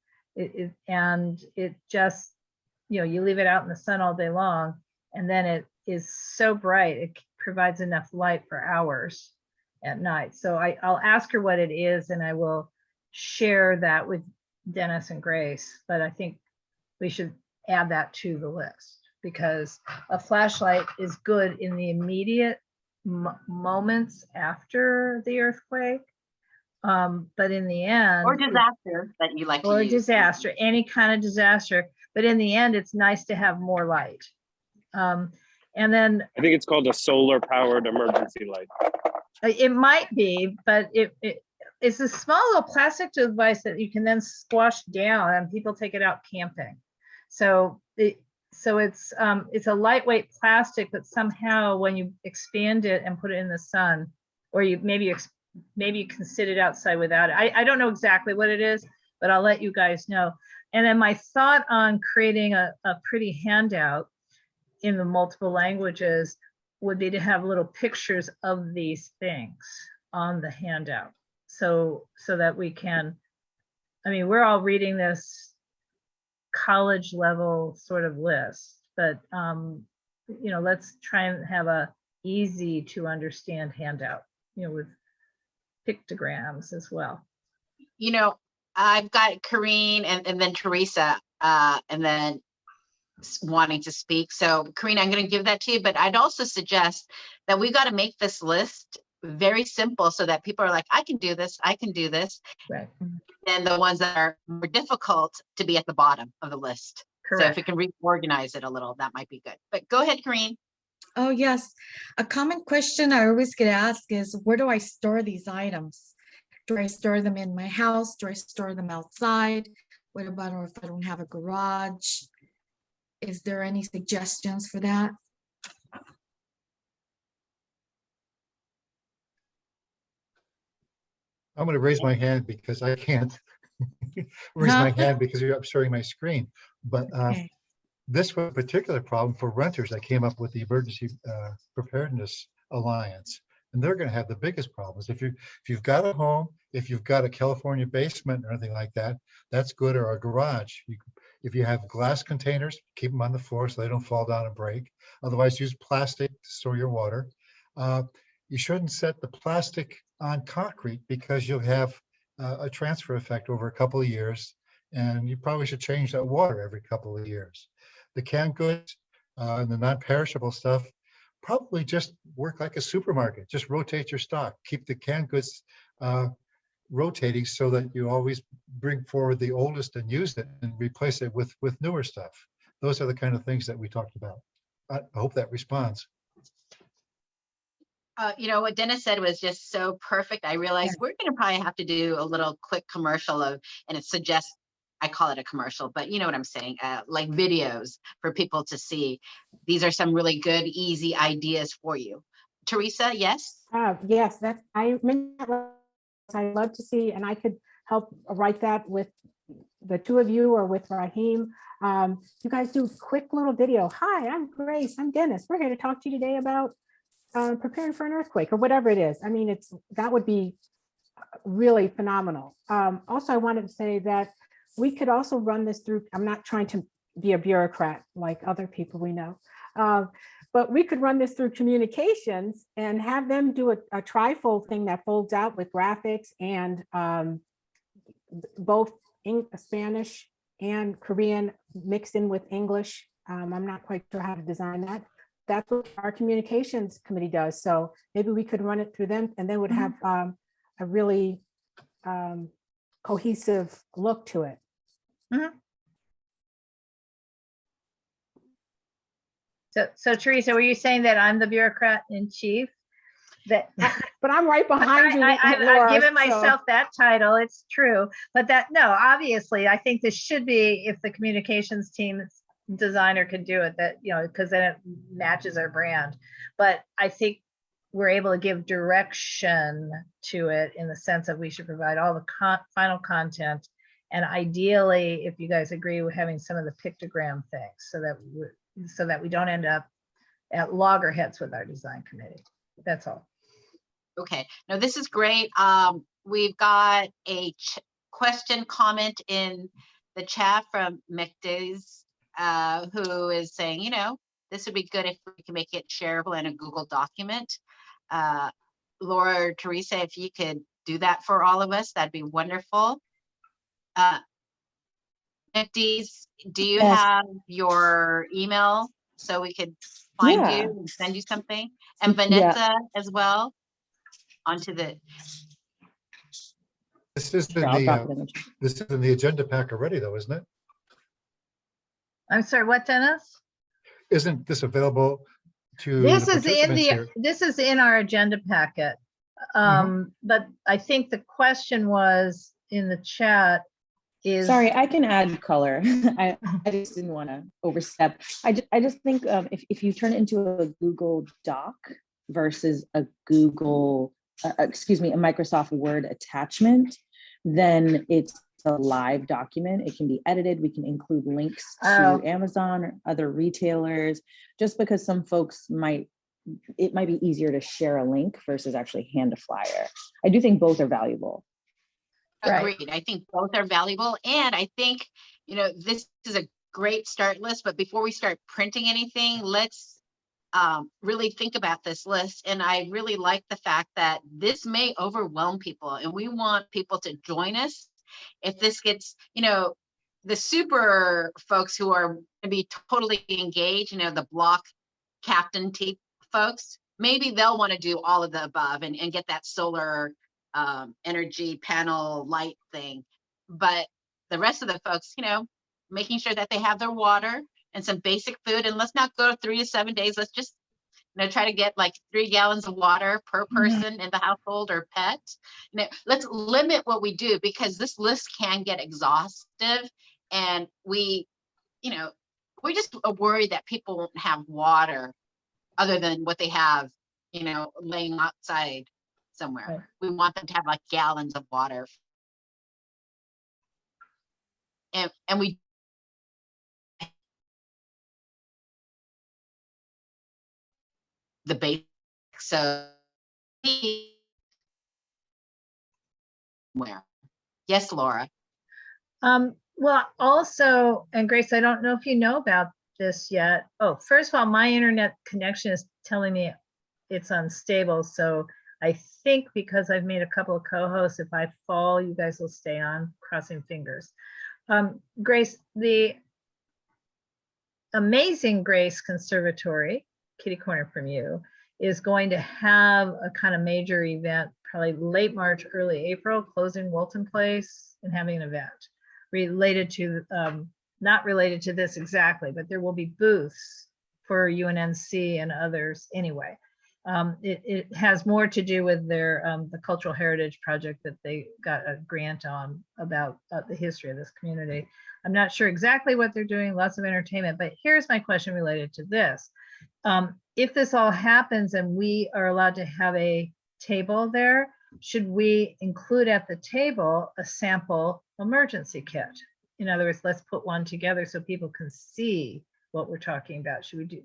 And it just, you leave it out in the sun all day long, and then it is so bright, it provides enough light for hours at night. So I'll ask her what it is, and I will share that with Dennis and Grace, but I think we should add that to the list, because a flashlight is good in the immediate moments after the earthquake. But in the end. Or disaster that you like to Or use. disaster, any kind of disaster. But in the end, it's nice to have more light. And then I think it's called a solar powered emergency light. it might be, but it's a small little plastic device that you can then squash down and people take it out camping. So it's a lightweight plastic, but somehow when you expand it and put it in the sun, or maybe you can sit it outside without it. I don't know exactly what it is, but I'll let you guys know. And then my thought on creating a pretty handout in the multiple languages would be to have little pictures of these things on the handout. So that we can, I mean, we're all reading this college level sort of list, but let's try and have a easy to understand handout, with pictograms as well. I've got Karine and then Teresa, and then wanting to speak. So Karine, I'm going to give that to you, but I'd also suggest that we got to make this list very simple so that people are like, I can do this. Right. And the ones that are more difficult to be at the bottom of the list. Correct. So if we can reorganize it a little, that might be good. But go ahead, Karine. Oh, yes. A common question I always get asked is, where do I store these items? Do I store them in my house? Do I store them outside? What about if I don't have a garage? Is there any suggestions for that? I'm going to raise my hand because I can't raise my hand because I'm sharing my screen. But Okay. this was a particular problem for renters. I came up with the Emergency Preparedness Alliance, and they're going to have the biggest problems. If you've got a home, if you've got a California basement or anything like that, that's good, or a garage. If you have glass containers, keep them on the floor so they don't fall down and break. Otherwise, use plastic to store your water. You shouldn't set the plastic on concrete because you'll have a transfer effect over a couple of years, and you probably should change that water every couple of years. The canned goods and the non-perishable stuff, probably just work like a supermarket. Just rotate your stock. Keep the canned goods rotating so that you always bring forward the oldest and use it and replace it with newer stuff. Those are the kind of things that we talked about. I hope that responds. What Dennis said was just so perfect. I realized we're going to probably have to do a little quick commercial and it suggests, I call it a commercial, but you know what I'm saying, like videos for people to see. These are some really good, easy ideas for you. Teresa, yes? Yes, I I'd love to see, and I could help write that with the two of you or with Raheem. You guys do quick little video. Hi, I'm Grace. I'm Dennis. We're here to talk to you today about preparing for an earthquake or whatever it is. I mean, that would be really phenomenal. Also, I wanted to say that we could also run this through, I'm not trying to be a bureaucrat like other people we know, but we could run this through communications and have them do a trifold thing that folds out with graphics and both Spanish and Korean mixed in with English. I'm not quite sure how to design that. That's what our communications committee does. So maybe we could run it through them and then would have a really cohesive look to it. Mm-hmm. So Teresa, were you saying that I'm the bureaucrat in chief? But I'm right behind you. I've given myself that title. It's true, but no, obviously, I think this should be, if the communications team designer could do it, that, because then it matches our brand. But I think we're able to give direction to it in the sense that we should provide all the final content, and ideally, if you guys agree, with having some of the pictogram things, so that we don't end up at loggerheads with our design committee. That's all. Okay, no, this is great. We've got a question comment in the chat from Mekdez, who is saying, this would be good if we can make it shareable in a Google document. Laura or Teresa, if you could do that for all of us, that'd be wonderful. Mekdez, do you have your email so we could find you and send you something? And Vanessa as well, onto the. This is Sure, in I'll the, drop it in the chat. this is in the agenda pack already though, isn't it? I'm sorry, what, Dennis? Isn't this available to This the is in participants the, here? this is in our agenda packet. But I think the question was in the chat is. Sorry, I can add color. I just didn't want to overstep. I just think if you turn it into a Google Doc versus a Google, excuse me, a Microsoft Word attachment, then it's a live document. It can be edited. We can include links to Amazon or other retailers, just because some folks it might be easier to share a link versus actually hand a flyer. I do think both are valuable. Right. Agreed. I think both are valuable. And I think, this is a great start list, but before we start printing anything, let's really think about this list. And I really like the fact that this may overwhelm people, and we want people to join us. If this gets, the super folks who are going to be totally engaged, the block captain type folks, maybe they'll want to do all of the above and get that solar energy panel light thing. But the rest of the folks, making sure that they have their water and some basic food, and let's not go 3 to 7 days. Let's just try to get like 3 gallons of water per person in the household or pet. Let's limit what we do, because this list can get exhaustive, and we just worried that people won't have water other than what they have, laying outside somewhere. Right. We want them to have like gallons of water. And we the basic. So where? Yes, Laura. Well, also, and Grace, I don't know if you know about this yet. Oh, first of all, my internet connection is telling me it's unstable. So I think because I've made a couple of co-hosts, if I fall, you guys will stay on, crossing fingers. Grace, the Amazing Grace Conservatory, kitty corner from you, is going to have a kind of major event, probably late March, early April, closing Wilton Place and having an event related to, not related to this exactly, but there will be booths for UNNC and others anyway. It has more to do with their the Cultural Heritage Project that they got a grant on about the history of this community. I'm not sure exactly what they're doing, lots of entertainment, but here's my question related to this. If this all happens and we are allowed to have a table there, should we include at the table a sample emergency kit? In other words, let's put one together so people can see what we're talking about. Should we do,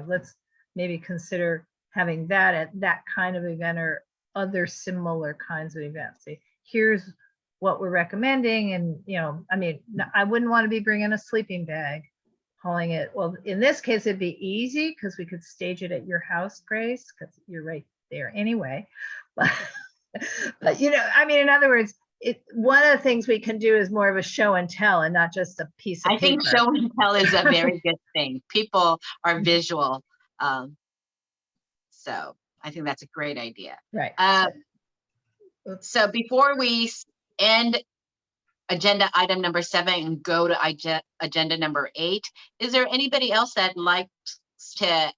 let's maybe consider having that at that kind of event or other similar kinds of events. See, here's what we're recommending. And, I wouldn't want to be bringing a sleeping bag, hauling it. Well, in this case, it'd be easy because we could stage it at your house, Grace, because you're right there anyway. But in other words, one of the things we can do is more of a show and tell and not just a piece of paper. I think show and tell is a very good thing. People are visual. So I think that's a great idea. Right. So before we end agenda item number 7 and go to agenda number 8, is there anybody else that likes to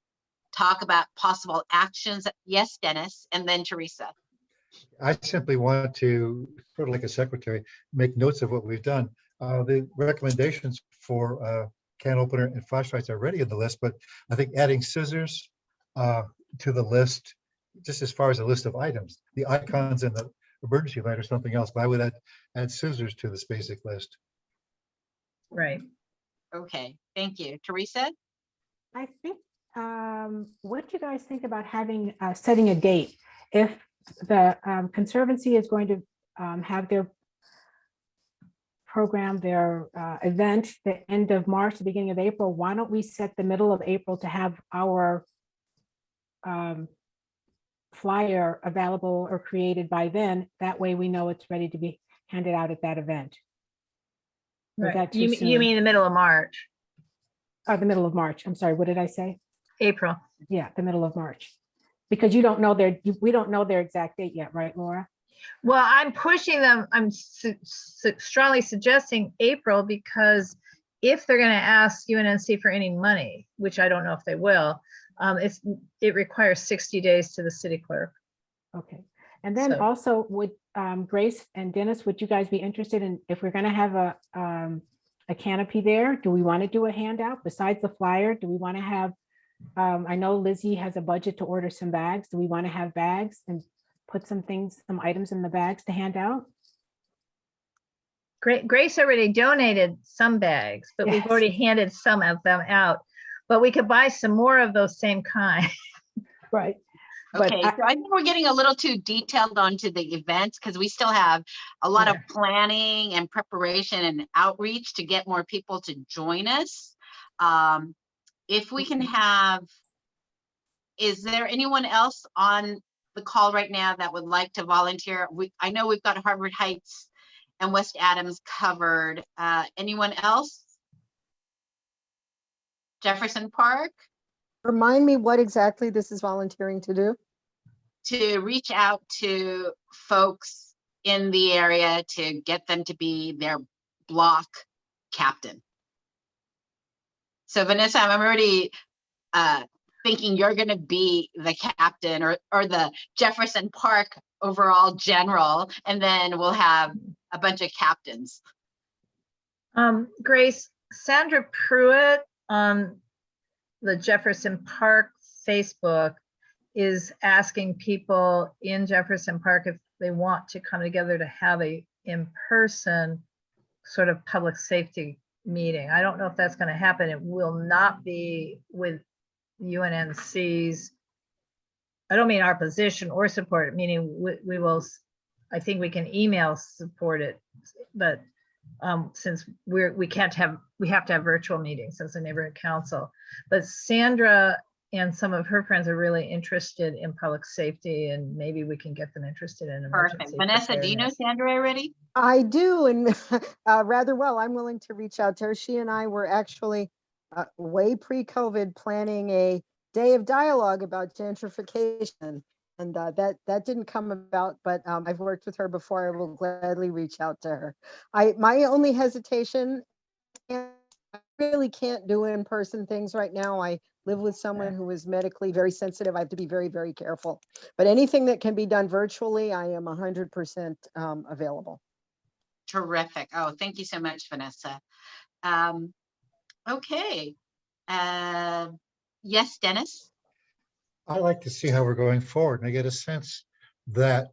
talk about possible actions? Yes, Dennis, and then Teresa. I simply want to, sort of like a secretary, make notes of what we've done. The recommendations for can opener and flashlights are already in the list, but I think adding scissors to the list, just as far as a list of items, the icons and the emergency light or something else, but I would add scissors to this basic list. Right. Okay, thank you. Teresa? I think, what do you guys think about having, setting a date? If the Conservancy is going to have their program, their event, the end of March, the beginning of April, why don't we set the middle of April to have our flyer available or created by then? That way we know it's ready to be handed out at that event. Or is that Right. too You soon? mean the middle of March? The middle of March. I'm sorry, what did I say? April. Yeah, the middle of March. Because we don't know their exact date yet, right, Laura? Well, I'm pushing them. I'm strongly suggesting April because if they're going to ask UNNC for any money, which I don't know if they will, it requires 60 days to the city clerk. Okay. And then So- also would Grace and Dennis, would you guys be interested in, if we're going to have a canopy there, do we want to do a handout besides the flyer? Do we want to have, I know Lizzie has a budget to order some bags. Do we want to have bags and put some things, some items in the bags to hand out? Grace already donated some bags, but we've Yes. already handed some of them out. But we could buy some more of those same kind. Right. But Okay, so I think we're getting a little too detailed onto the events because we still have a lot of planning and preparation and outreach to get more people to join us. If we can have, is there anyone else on the call right now that would like to volunteer? I know we've got Harvard Heights and West Adams covered. Anyone else? Jefferson Park? Remind me what exactly this is volunteering to do? To reach out to folks in the area to get them to be their block captain. So Vanessa, I'm already thinking you're going to be the captain or the Jefferson Park overall general, and then we'll have a bunch of captains. Grace, Sandra Pruitt on the Jefferson Park Facebook is asking people in Jefferson Park if they want to come together to have a in-person sort of public safety meeting. I don't know if that's going to happen. It will not be with UNNC's, I don't mean our position or support it, meaning we will, I think we can email support it, but since we have to have virtual meetings as a neighborhood council. But Sandra and some of her friends are really interested in public safety, and maybe we can get them interested in emergency Perfect. Vanessa, do you know preparedness. Sandra already? I do, and rather well. I'm willing to reach out to her. She and I were actually way pre-COVID planning a day of dialogue about gentrification, and that didn't come about. But I've worked with her before. I will gladly reach out to her. My only hesitation, I really can't do in-person things right now. I live with someone who is medically very sensitive. I have to be very, very careful. But anything that can be done virtually, I am 100% available. Terrific. Oh, thank you so much, Vanessa. Okay. Yes, Dennis? I like to see how we're going forward, and I get a sense that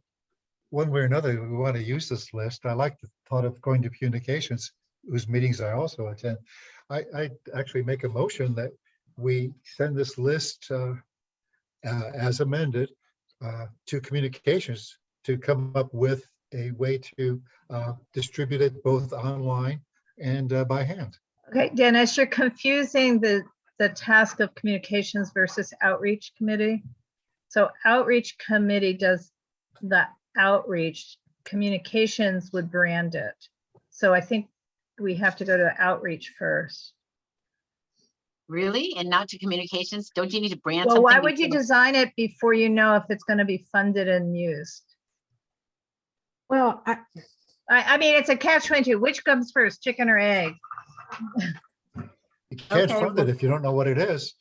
one way or another, we want to use this list. I like the thought of going to communications, whose meetings I also attend. I actually make a motion that we send this list as amended to communications to come up with a way to distribute it both online and by hand. Okay, Dennis, you're confusing the task of communications versus outreach committee. So outreach committee does the outreach, communications would brand it. So I think we have to go to outreach first. Really? And not to communications? Don't you need to brand Well, something? why would you before- design it before you know if it's going to be funded and used? well, I mean, it's a catch-22. Which comes first, chicken or egg? You can't Okay, fund it if you don't know what it is.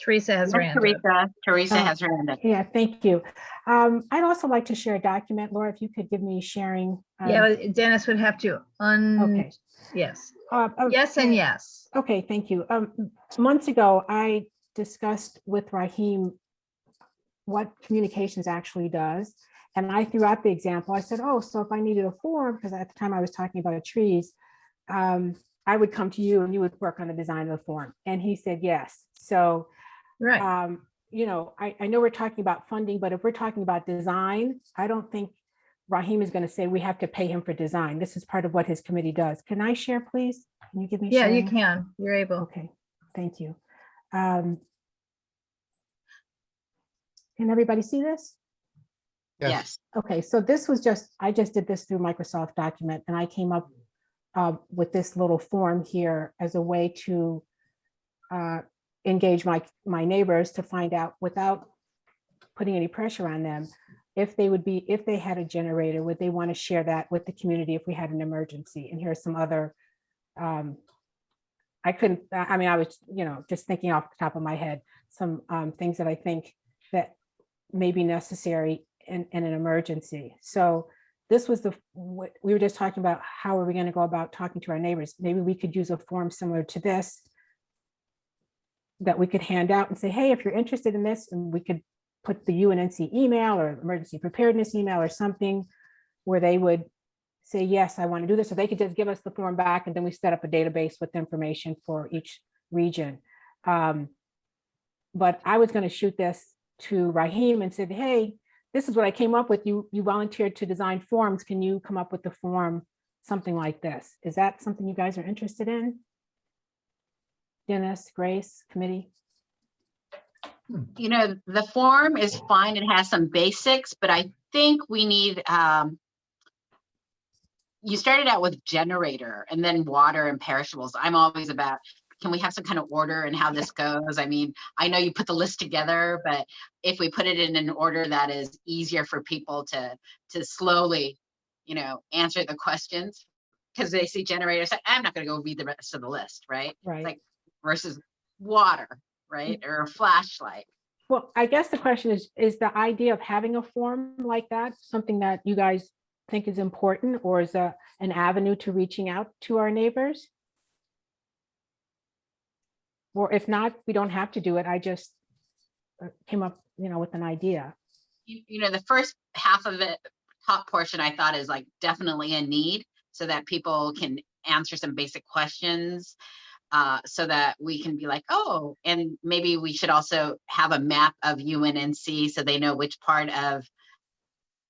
Teresa has her Yes, hand up. Teresa has her hand up. yeah, thank you. I'd also like to share a document. Laura, if you could give me sharing. Yeah, but Dennis would have to Okay. yes. Oh, Yes and yes. Okay, thank you. Months ago, I discussed with Raheem what communications actually does. And I threw out the example. I said, oh, so if I needed a form, because at the time I was talking about trees, I would come to you and you would work on the design of the form. And he said, yes. So, Right. you know, I know we're talking about funding, but if we're talking about design, I don't think Raheem is going to say we have to pay him for design. This is part of what his committee does. Can I share, please? Can you give me Yeah, you sharing? can. You're able. Okay, thank you. Can everybody see this? Yes. Okay, so this was I just did this through Microsoft document and I came up with this little form here as a way to engage my neighbors to find out without putting any pressure on them, if they had a generator, would they want to share that with the community if we had an emergency? And here's some other, I was, just thinking off the top of my head, some things that I think that may be necessary in an emergency. So this was what we were just talking about. How are we going to go about talking to our neighbors? Maybe we could use a form similar to this that we could hand out and say, hey, if you're interested in this, and we could put the UNNC email or emergency preparedness email or something where they would say, yes, I want to do this. So they could just give us the form back, and then we set up a database with information for each region. But I was going to shoot this to Raheem and said, hey, this is what I came up with. You volunteered to design forms. Can you come up with the form, something like this? Is that something you guys are interested in? Dennis, Grace, committee? The form is fine. It has some basics, but I think we need, you started out with generator and then water and perishables. I'm always about, can we have some kind of order in how this goes? I mean, I know you put the list together, but if we put it in an order that is easier for people to slowly, answer the questions, because they see generators, I'm not going to go read the rest of the list, right? Right. Like versus water, right? Or a flashlight. Well, I guess the question is the idea of having a form like that something that you guys think is important, or is an avenue to reaching out to our neighbors? Or if not, we don't have to do it. I just came up, with an idea. The first half of it, top portion, I thought is like definitely a need, so that people can answer some basic questions, so that we can be like, oh, and maybe we should also have a map of UNNC so they know which part of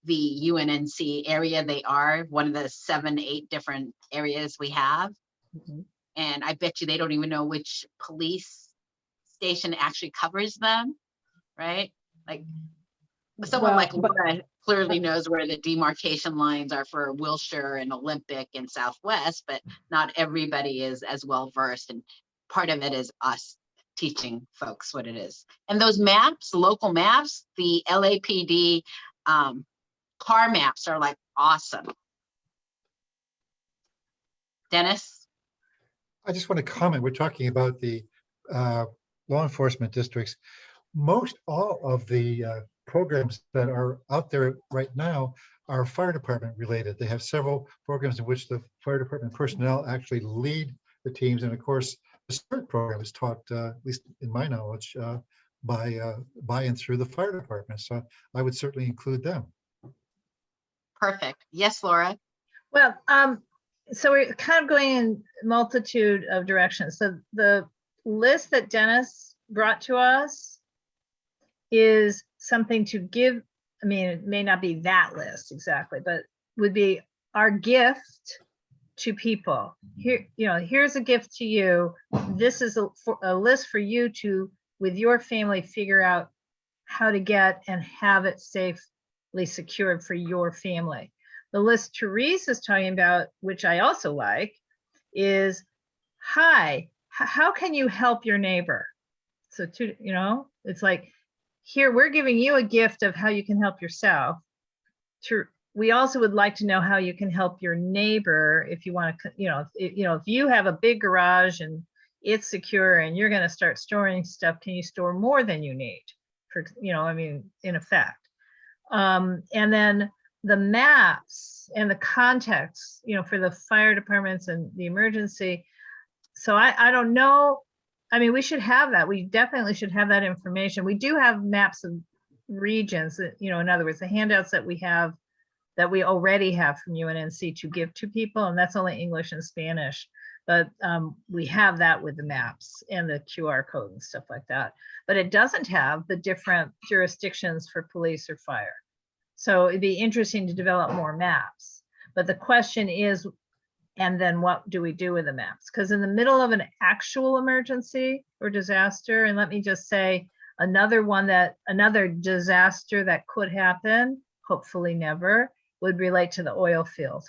the UNNC area they are, one of the 7-8 different areas we have. Mhm. And I bet you they don't even know which police station actually covers them, right? Like someone like Laura clearly knows where the demarcation lines are for Wilshire and Olympic and Southwest, but not everybody is as well versed. And part of it is us teaching folks what it is. And those maps, local maps, the LAPD car maps are like awesome. Dennis? I just want to comment, we're talking about the law enforcement districts. Most all of the programs that are out there right now are fire department related. They have several programs in which the fire department personnel actually lead the teams. And of course, the CERT program is taught, at least in my knowledge, by and through the fire department. So I would certainly include them. Perfect. Yes, Laura? Well, so we're kind of going in multitude of directions. So the list that Dennis brought to us is something to give. I mean, it may not be that list exactly, but would be our gift to people. Here, here's a gift to you. This is a list for you to, with your family, figure out how to get and have it safely secured for your family. The list Therese is talking about, which I also like, is, hi, how can you help your neighbor? So it's like, here, we're giving you a gift of how you can help yourself. We also would like to know how you can help your neighbor if you want to, if you have a big garage and it's secure and you're going to start storing stuff, can you store more than you need? For, in effect. And then the maps and the context, for the fire departments and the emergency. So I don't know. I mean, we should have that. We definitely should have that information. We do have maps of regions that, in other words, the handouts that we have, that we already have from UNNC to give to people, and that's only English and Spanish. But we have that with the maps and the QR code and stuff like that. But it doesn't have the different jurisdictions for police or fire. So it'd be interesting to develop more maps. But the question is, and then what do we do with the maps? Because in the middle of an actual emergency or disaster, and let me just say another disaster that could happen, hopefully never, would relate to the oil field.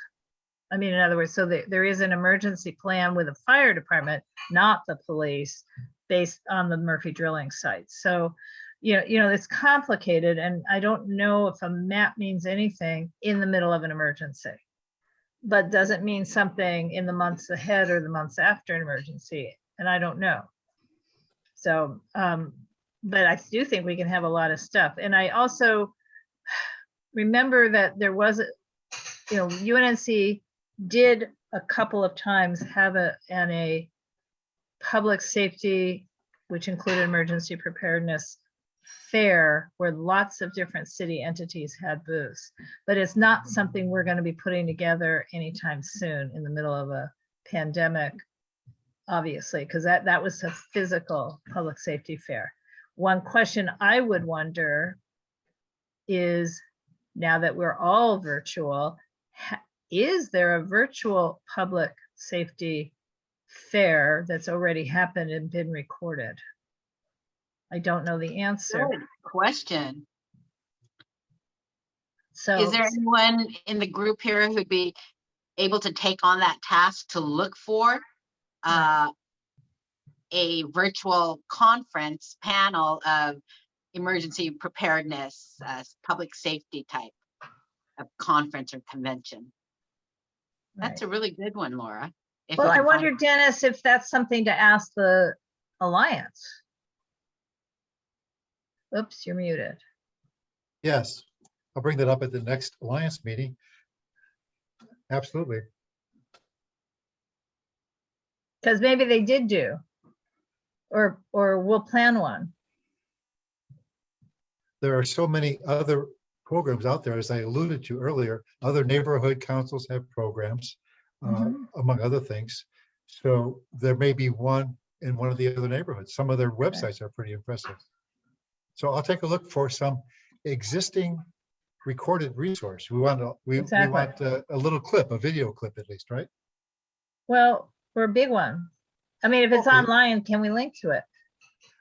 I mean, in other words, so there is an emergency plan with the fire department, not the police, based on the Murphy drilling site. So it's complicated, and I don't know if a map means anything in the middle of an emergency, but doesn't mean something in the months ahead or the months after an emergency, and I don't know. So, but I do think we can have a lot of stuff. And I also remember that there was, UNNC did a couple of times have a public safety, which included emergency preparedness fair, where lots of different city entities had booths. But it's not something we're going to be putting together anytime soon in the middle of a pandemic, obviously, because that was a physical public safety fair. One question I would wonder is, now that we're all virtual, is there a virtual public safety fair that's already happened and been recorded? I don't know the answer. Good question. So Is there anyone in the group here who'd be able to take on that task to look for a virtual conference panel of emergency preparedness, public safety type of conference or convention? That's a really good one, Laura. Well, I wonder, Dennis, if that's something to ask the Alliance. Oops, you're muted. Yes, I'll bring that up at the next Alliance meeting. Absolutely. Because maybe they did do, or we'll plan one. There are so many other programs out there, as I alluded to earlier. Other neighborhood councils have programs, among other things. So there may be one in one of the other neighborhoods. Some of their websites are pretty impressive. So I'll take a look for some existing recorded resource. We want a little clip, a video clip at least, right? Well, we're a big one. I mean, if it's Okay. online, can we link to it?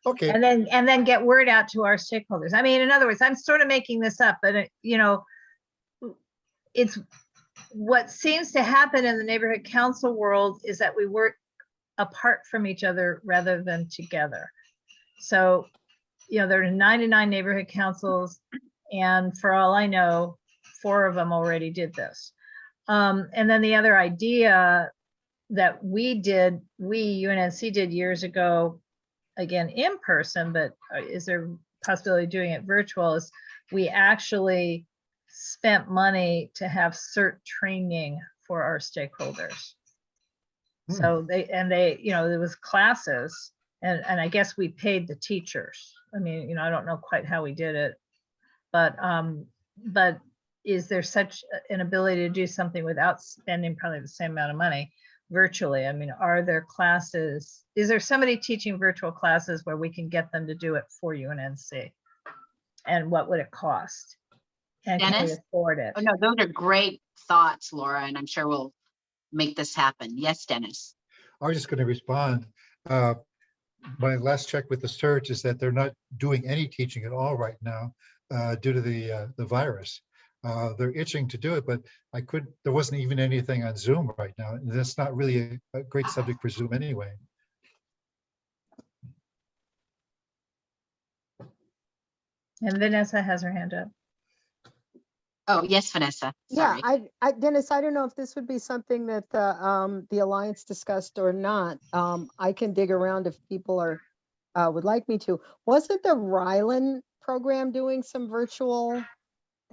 Okay. And then get word out to our stakeholders. I mean, in other words, I'm sort of making this up, but it's what seems to happen in the neighborhood council world is that we work apart from each other rather than together. So, there are 99 neighborhood councils, and for all I know, 4 of them already did this. And then the other idea that UNNC did years ago, again in person, but is there a possibility of doing it virtual, is we actually spent money to have CERT training for our stakeholders. So there was classes, and I guess we paid the teachers. I mean, I don't know quite how we did it, but is there such an ability to do something without spending probably the same amount of money virtually? I mean, are there classes? Is there somebody teaching virtual classes where we can get them to do it for UNNC? And what would it cost? And can we Dennis? afford it? Oh, no, those are great thoughts, Laura, and I'm sure we'll make this happen. Yes, Dennis. I was just going to respond. My last check with the search is that they're not doing any teaching at all right now due to the virus. They're itching to do it, but there wasn't even anything on Zoom right now. And that's not really a great subject for Zoom anyway. And Vanessa has her hand up. Oh, yes, Vanessa. Sorry. Yeah, Dennis, I don't know if this would be something that the Alliance discussed or not. I can dig around if people would like me to. Wasn't the Ryland program doing some virtual?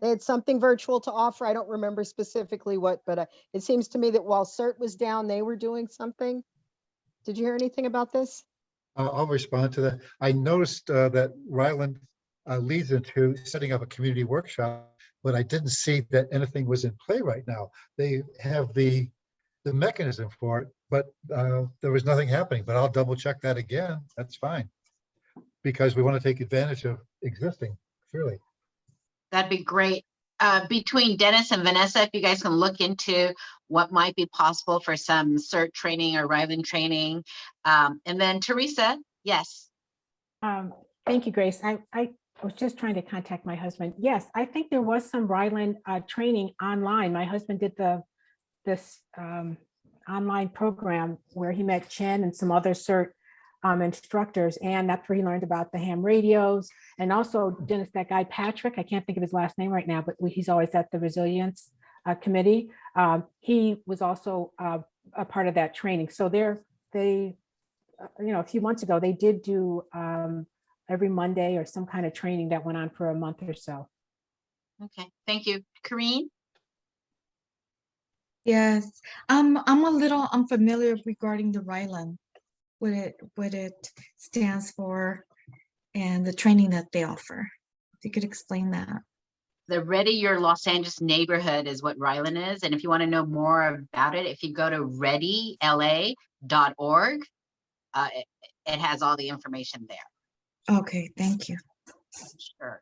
They had something virtual to offer. I don't remember specifically what, but it seems to me that while CERT was down, they were doing something. Did you hear anything about this? I'll respond to that. I noticed that Ryland leads into setting up a community workshop, but I didn't see that anything was in play right now. They have the mechanism for it, but there was nothing happening. But I'll double check that again. That's fine, because we want to take advantage of existing, surely. That'd be great. Between Dennis and Vanessa, if you guys can look into what might be possible for some CERT training or Ryland training. And then Teresa, yes. Thank you, Grace. I was just trying to contact my husband. Yes, I think there was some Ryland training online. My husband did this online program where he met Chen and some other CERT instructors, and that's where he learned about the ham radios. And also, Dennis, that guy Patrick, I can't think of his last name right now, but he's always at the resilience committee. He was also a part of that training. So a few months ago, they did do every Monday or some kind of training that went on for a month or so. Okay, thank you. Karine? Yes, I'm a little unfamiliar regarding the Ryland, what it stands for, and the training that they offer. If you could explain that. The Ready Your Los Angeles Neighborhood is what Ryland is. And if you want to know more about it, if you go to readyla.org, it has all the information there. Okay, thank you. Sure.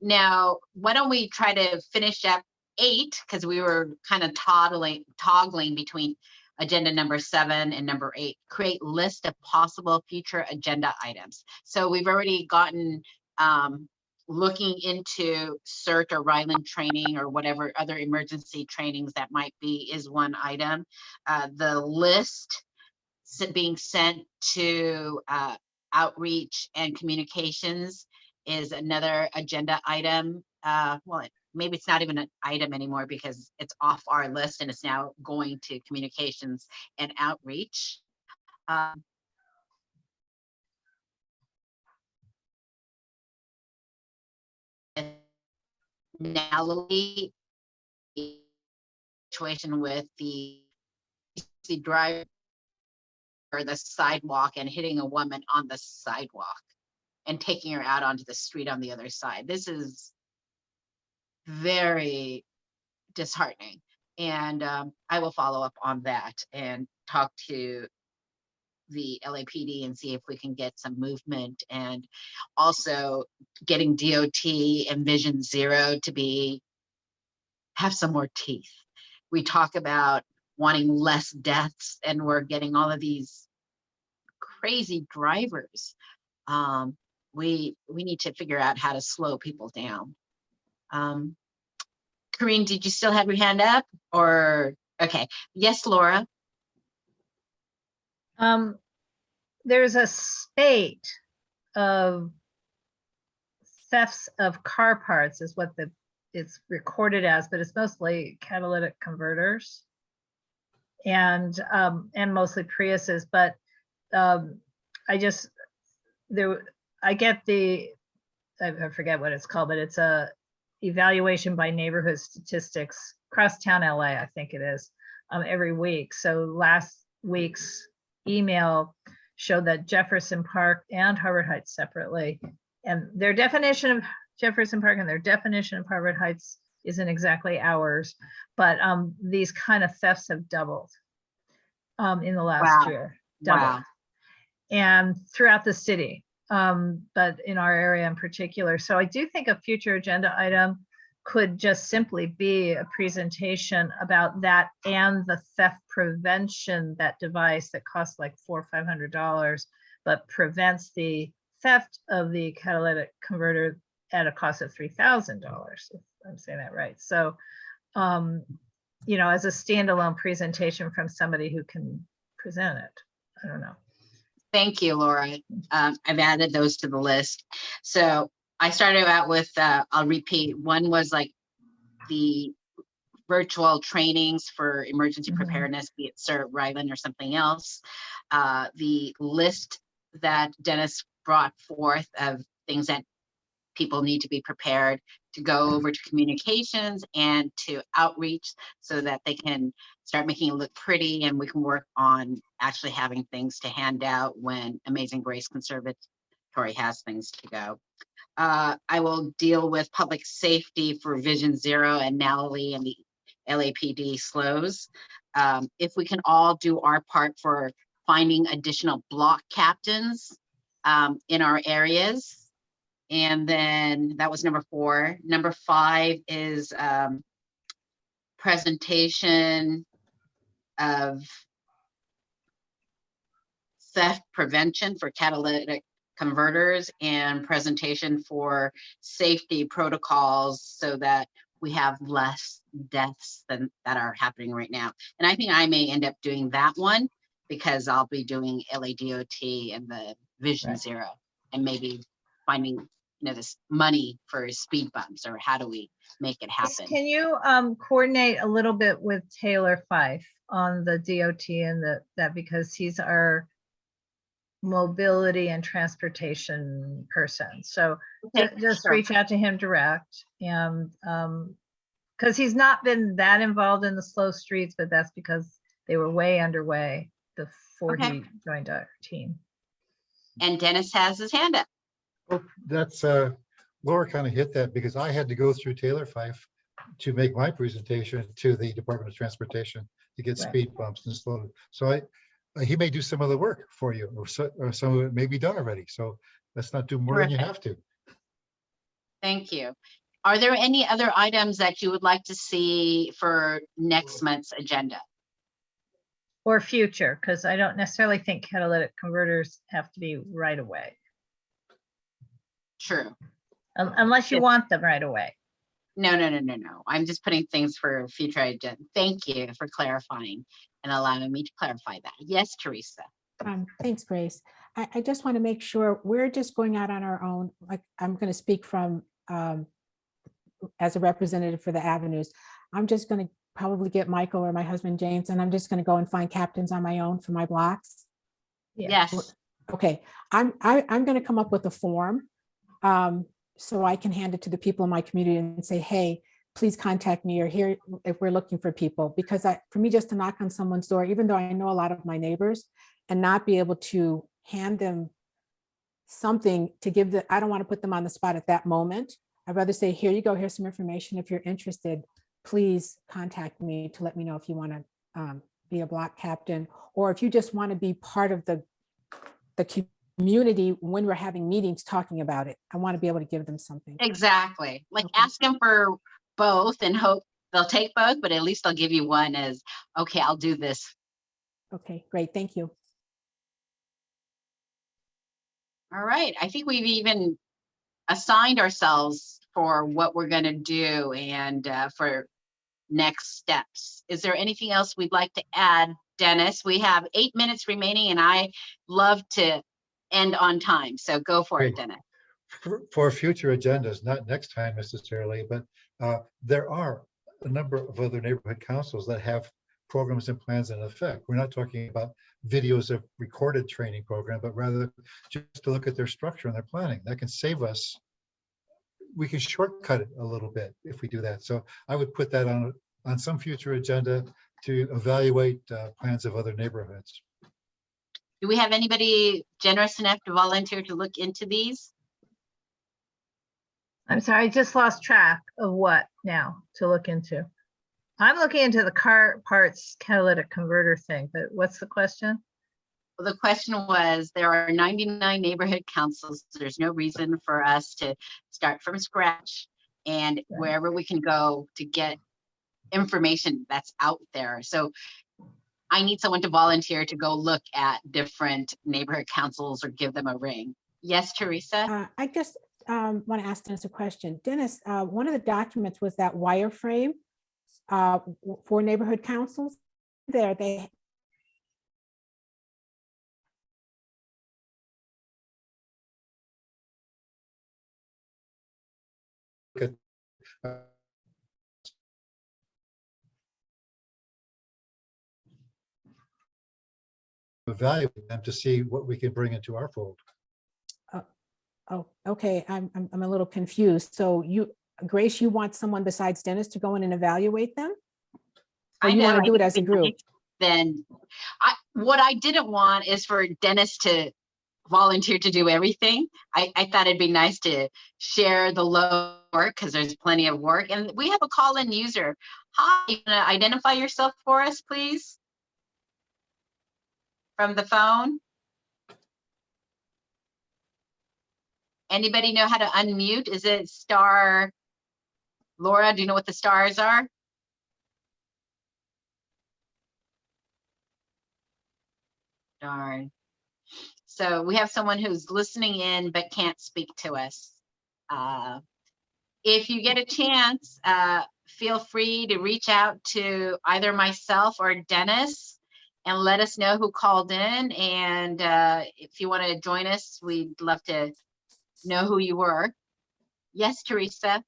Now, why don't we try to finish up 8, because we were kind of toggling between agenda number 7 and number 8, create list of possible future agenda items. So we've already gotten looking into CERT or Ryland training or whatever other emergency trainings that might be is one item. The list being sent to outreach and communications is another agenda item. Well, maybe it's not even an item anymore because it's off our list and it's now going to communications and outreach. Natalie, situation with the driver or the sidewalk and hitting a woman on the sidewalk and taking her out onto the street on the other side. This is very disheartening. And I will follow up on that and talk to the LAPD and see if we can get some movement, and also getting DOT and Vision Zero to have some more teeth. We talk about wanting less deaths and we're getting all of these crazy drivers. We need to figure out how to slow people down. Karine, did you still have your hand up or, okay. Yes, Laura. There's a spate of thefts of car parts is what it's recorded as, but it's mostly catalytic converters and mostly Priuses. But I forget what it's called, but it's a evaluation by neighborhood statistics crosstown LA, I think it is, every week. So last week's email showed that Jefferson Park and Harvard Heights separately, and their definition of Jefferson Park and their definition of Harvard Heights isn't exactly ours, but these kind of thefts have doubled in the last year. Doubled. Wow. And throughout the city, but in our area in particular. So I do think a future agenda item could just simply be a presentation about that and the theft prevention, that device that costs like $400 or $500, but prevents the theft of the catalytic converter at a cost of $3,000, if I'm saying that right. So, as a standalone presentation from somebody who can present it. I don't know. Thank you, Laura. I've added those to the list. So I started out with, I'll repeat, one was like the virtual trainings for emergency preparedness, be it CERT, Ryland, or something else. The list that Dennis brought forth of things that people need to be prepared to go over to communications and to outreach so that they can start making it look pretty, and we can work on actually having things to hand out when Amazing Grace Conservatory has things to go. I will deal with public safety for Vision Zero and Natalie and the LAPD slows. If we can all do our part for finding additional block captains in our areas. And then that was number 4. Number 5 is presentation of theft prevention for catalytic converters and presentation for safety protocols so that we have less deaths than that are happening right now. And I think I may end up doing that one because I'll be doing LADOT and the Vision Right. Zero, and maybe finding, this money for speed bumps, or how do we make it happen? Can you coordinate a little bit with Taylor Fife on the DOT and that because he's our mobility and transportation person. So Okay, just sure. reach out to him direct, and because he's not been that involved in the slow streets, but that's because they were way underway before Okay. he joined our team. And Dennis has his hand up. Well, that's, Laura kind of hit that because I had to go through Taylor Fife to make my presentation to the Department of Transportation to get Right. speed bumps and slow. So he may do some of the work for you, or some of it may be done already. So let's not do more than you Terrific. have to. Thank you. Are there any other items that you would like to see for next month's agenda? Or future, because I don't necessarily think catalytic converters have to be right away, True. unless you Yes. want them right away. No. I'm just putting things for future agenda. Thank you for clarifying and allowing me to clarify that. Yes, Teresa. Thanks, Grace. I just want to make sure we're just going out on our own. Like, I'm going to speak from as a representative for the avenues. I'm just going to probably get Michael or my husband James, and I'm just going to go and find captains on my own for my blocks. Yeah. Yes. Okay, I'm going to come up with a form, so I can hand it to the people in my community and say, hey, please contact me, or here if we're looking for people. Because for me, just to knock on someone's door, even though I know a lot of my neighbors, and not be able to hand them something to give I don't want to put them on the spot at that moment. I'd rather say, here you go, here's some information. If you're interested, please contact me to let me know if you want to be a block captain, or if you just want to be part of the community when we're having meetings talking about it. I want to be able to give them something. Exactly. Like, Okay. ask them for both and hope they'll take both, but at least they'll give you one as, okay, I'll do this. Okay, great. Thank you. All right. I think we've even assigned ourselves for what we're going to do and for next steps. Is there anything else we'd like to add, Dennis? We have 8 minutes remaining, and I love to end on time. So go for it, Great. Dennis. For future agendas, not next time necessarily, but there are a number of other neighborhood councils that have programs and plans in effect. We're not talking about videos of recorded training program, but rather just to look at their structure and their planning. That can save us. We can shortcut it a little bit if we do that. So I would put that on some future agenda to evaluate plans of other neighborhoods. Do we have anybody generous enough to volunteer to look into these? I'm sorry, I just lost track of what now to look into. I'm looking into the car parts catalytic converter thing, but what's the question? Well, the question was, there are 99 neighborhood councils. There's no reason for us to start from scratch, and wherever we can go to get information that's out there. So I need someone to volunteer to go look at different neighborhood councils or give them a ring. Yes, Teresa? I just want to ask Dennis a question. Dennis, one of the documents was that wireframe for neighborhood councils. There, they Look at, evaluate them to see what we can bring into our fold. Oh, okay. I'm a little confused. So Grace, you want someone besides Dennis to go in and evaluate them? Or you want to do it as a group? Then what I didn't want is for Dennis to volunteer to do everything. I thought it'd be nice to share the load work because there's plenty of work. And we have a call-in user. Hi, you want to identify yourself for us, please? From the phone? Anybody know how to unmute? Is it star? Laura, do you know what the stars are? Darn. So we have someone who's listening in but can't speak to us. If you get a chance, feel free to reach out to either myself or Dennis and let us know who called in. And if you want to join us, we'd love to know who you were. Yes, Teresa.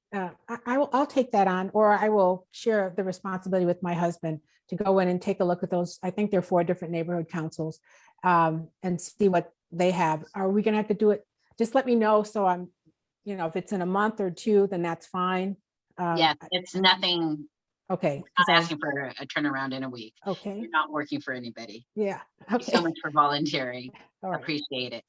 I'll take that on, or I will share the responsibility with my husband to go in and take a look at those. I think there are 4 different neighborhood councils, and see what they have. Are we gonna have to do it? Just let me know, so I'm, if it's in a month or 2, then that's fine. Yeah, it's nothing. Okay. Not asking for a turnaround in a week. Okay. You're not working for anybody. Yeah. Thank you so much for volunteering. All right. Appreciate it.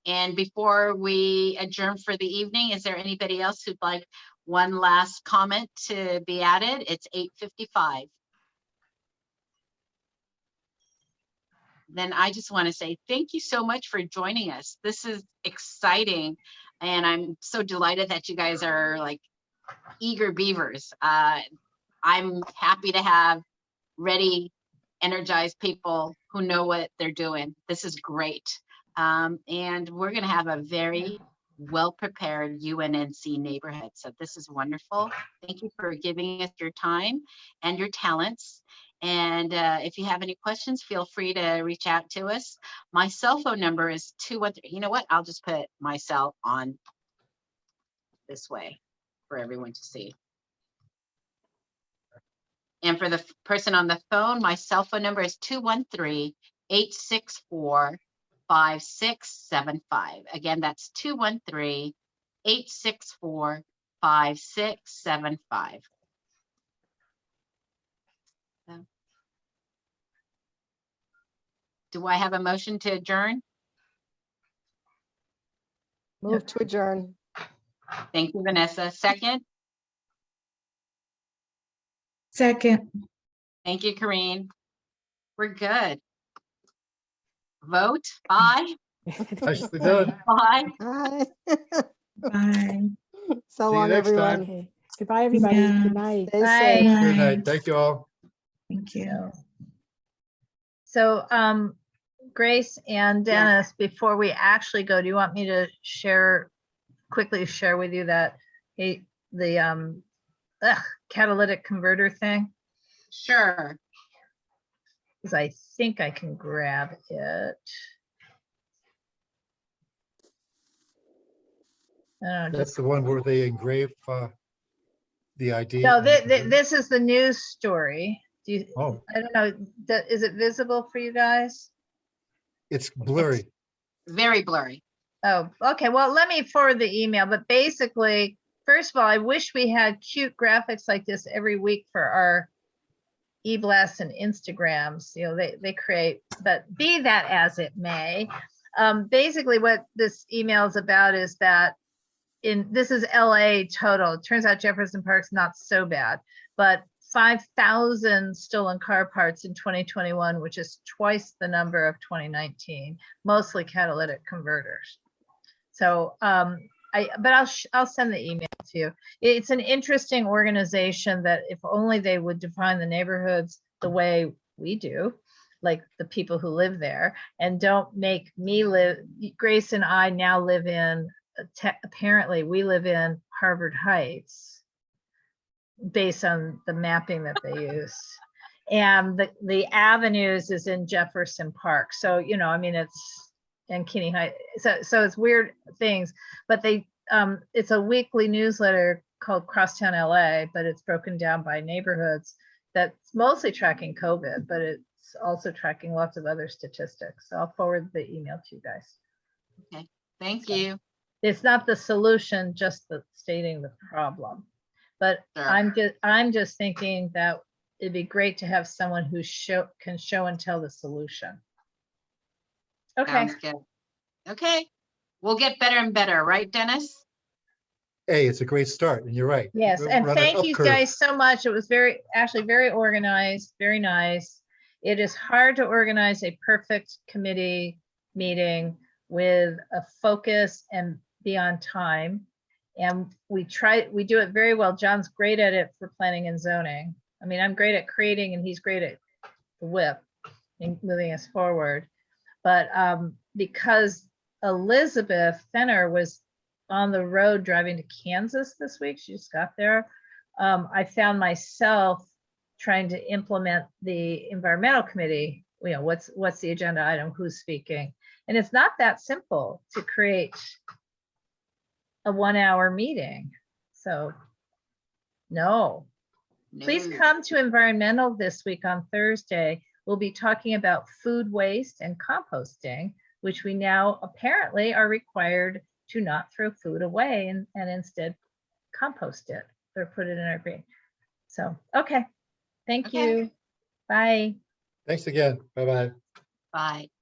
And before we adjourn for the evening, is there anybody else who'd like one last comment to be added? It's 8:55. Then I just want to say thank you so much for joining us. This is exciting. And I'm so delighted that you guys are like eager beavers. I'm happy to have ready, energized people who know what they're doing. This is great. And we're going to have a very well-prepared UNNC neighborhood. So this is wonderful. Thank you for giving us your time and your talents. And if you have any questions, feel free to reach out to us. My cell phone number is 213. You know what? I'll just put my cell on this way for everyone to see. And for the person on the phone, my cell phone number is 213-864-5675. Again, that's 213-864-5675. Do I have a motion to adjourn? Move to adjourn. Thank you, Vanessa. Second? Second. Thank you, Corrine. We're good. Vote. Aye. Nicely done. Aye. Bye. Bye. So See you long, next time. everyone. Okay. Goodbye, everybody. Yeah. Good night. Stay Bye. safe. Good Bye. night. Thank you all. Thank you. So, Grace and Dennis, before we actually go, do you want me to quickly share with you that the catalytic converter thing? Sure. Because I think I can grab it. That's the one where they engrave the ID. No, on the computer? this is the news story. Do you, Oh, I don't know, is it visible for you guys? it's blurry. Very blurry. Oh, okay. Well, let me forward the email, but basically, first of all, I wish we had cute graphics like this every week for our e-blasts and Instagrams. They create, but be that as it may, basically what this email is about is that this is LA total. It turns out Jefferson Park's not so bad, but 5,000 stolen car parts in 2021, which is twice the number of 2019, mostly catalytic converters. So, I'll send the email to you. It's an interesting organization that if only they would define the neighborhoods the way we do, like the people who live there, and don't make me live. Grace and I now live in, apparently we live in Harvard Heights based on the mapping that they use. And the avenues is in Jefferson Park. So, I mean, it's in Kinney Heights. So it's weird things, but it's a weekly newsletter called Crosstown LA, but it's broken down by neighborhoods that's mostly tracking COVID, but it's also tracking lots of other statistics. So I'll forward the email to you guys. Okay. Thank you. It's not the solution, just stating the problem. But Sure. I'm just thinking that it'd be great to have someone who can show and tell the solution. Okay. Sounds good. Okay. We'll get better and better, right, Dennis? Hey, it's a great start, and you're right. Yes, We're and on an thank up you curve. guys so much. It was actually very organized, very nice. It is hard to organize a perfect committee meeting with a focus and be on time. And we do it very well. John's great at it for planning and zoning. I mean, I'm great at creating and he's great at the whip and moving us forward. But because Elizabeth Fenner was on the road driving to Kansas this week, she just got there, I found myself trying to implement the environmental committee, you know, what's the agenda item, who's speaking. And it's not that simple to create a 1-hour meeting. So no, please No. come to environmental this week on Thursday. We'll be talking about food waste and composting, which we now apparently are required to not throw food away and instead compost it or put it in our green. So, okay. Thank Okay. you. Bye. Thanks again. Bye-bye. Bye.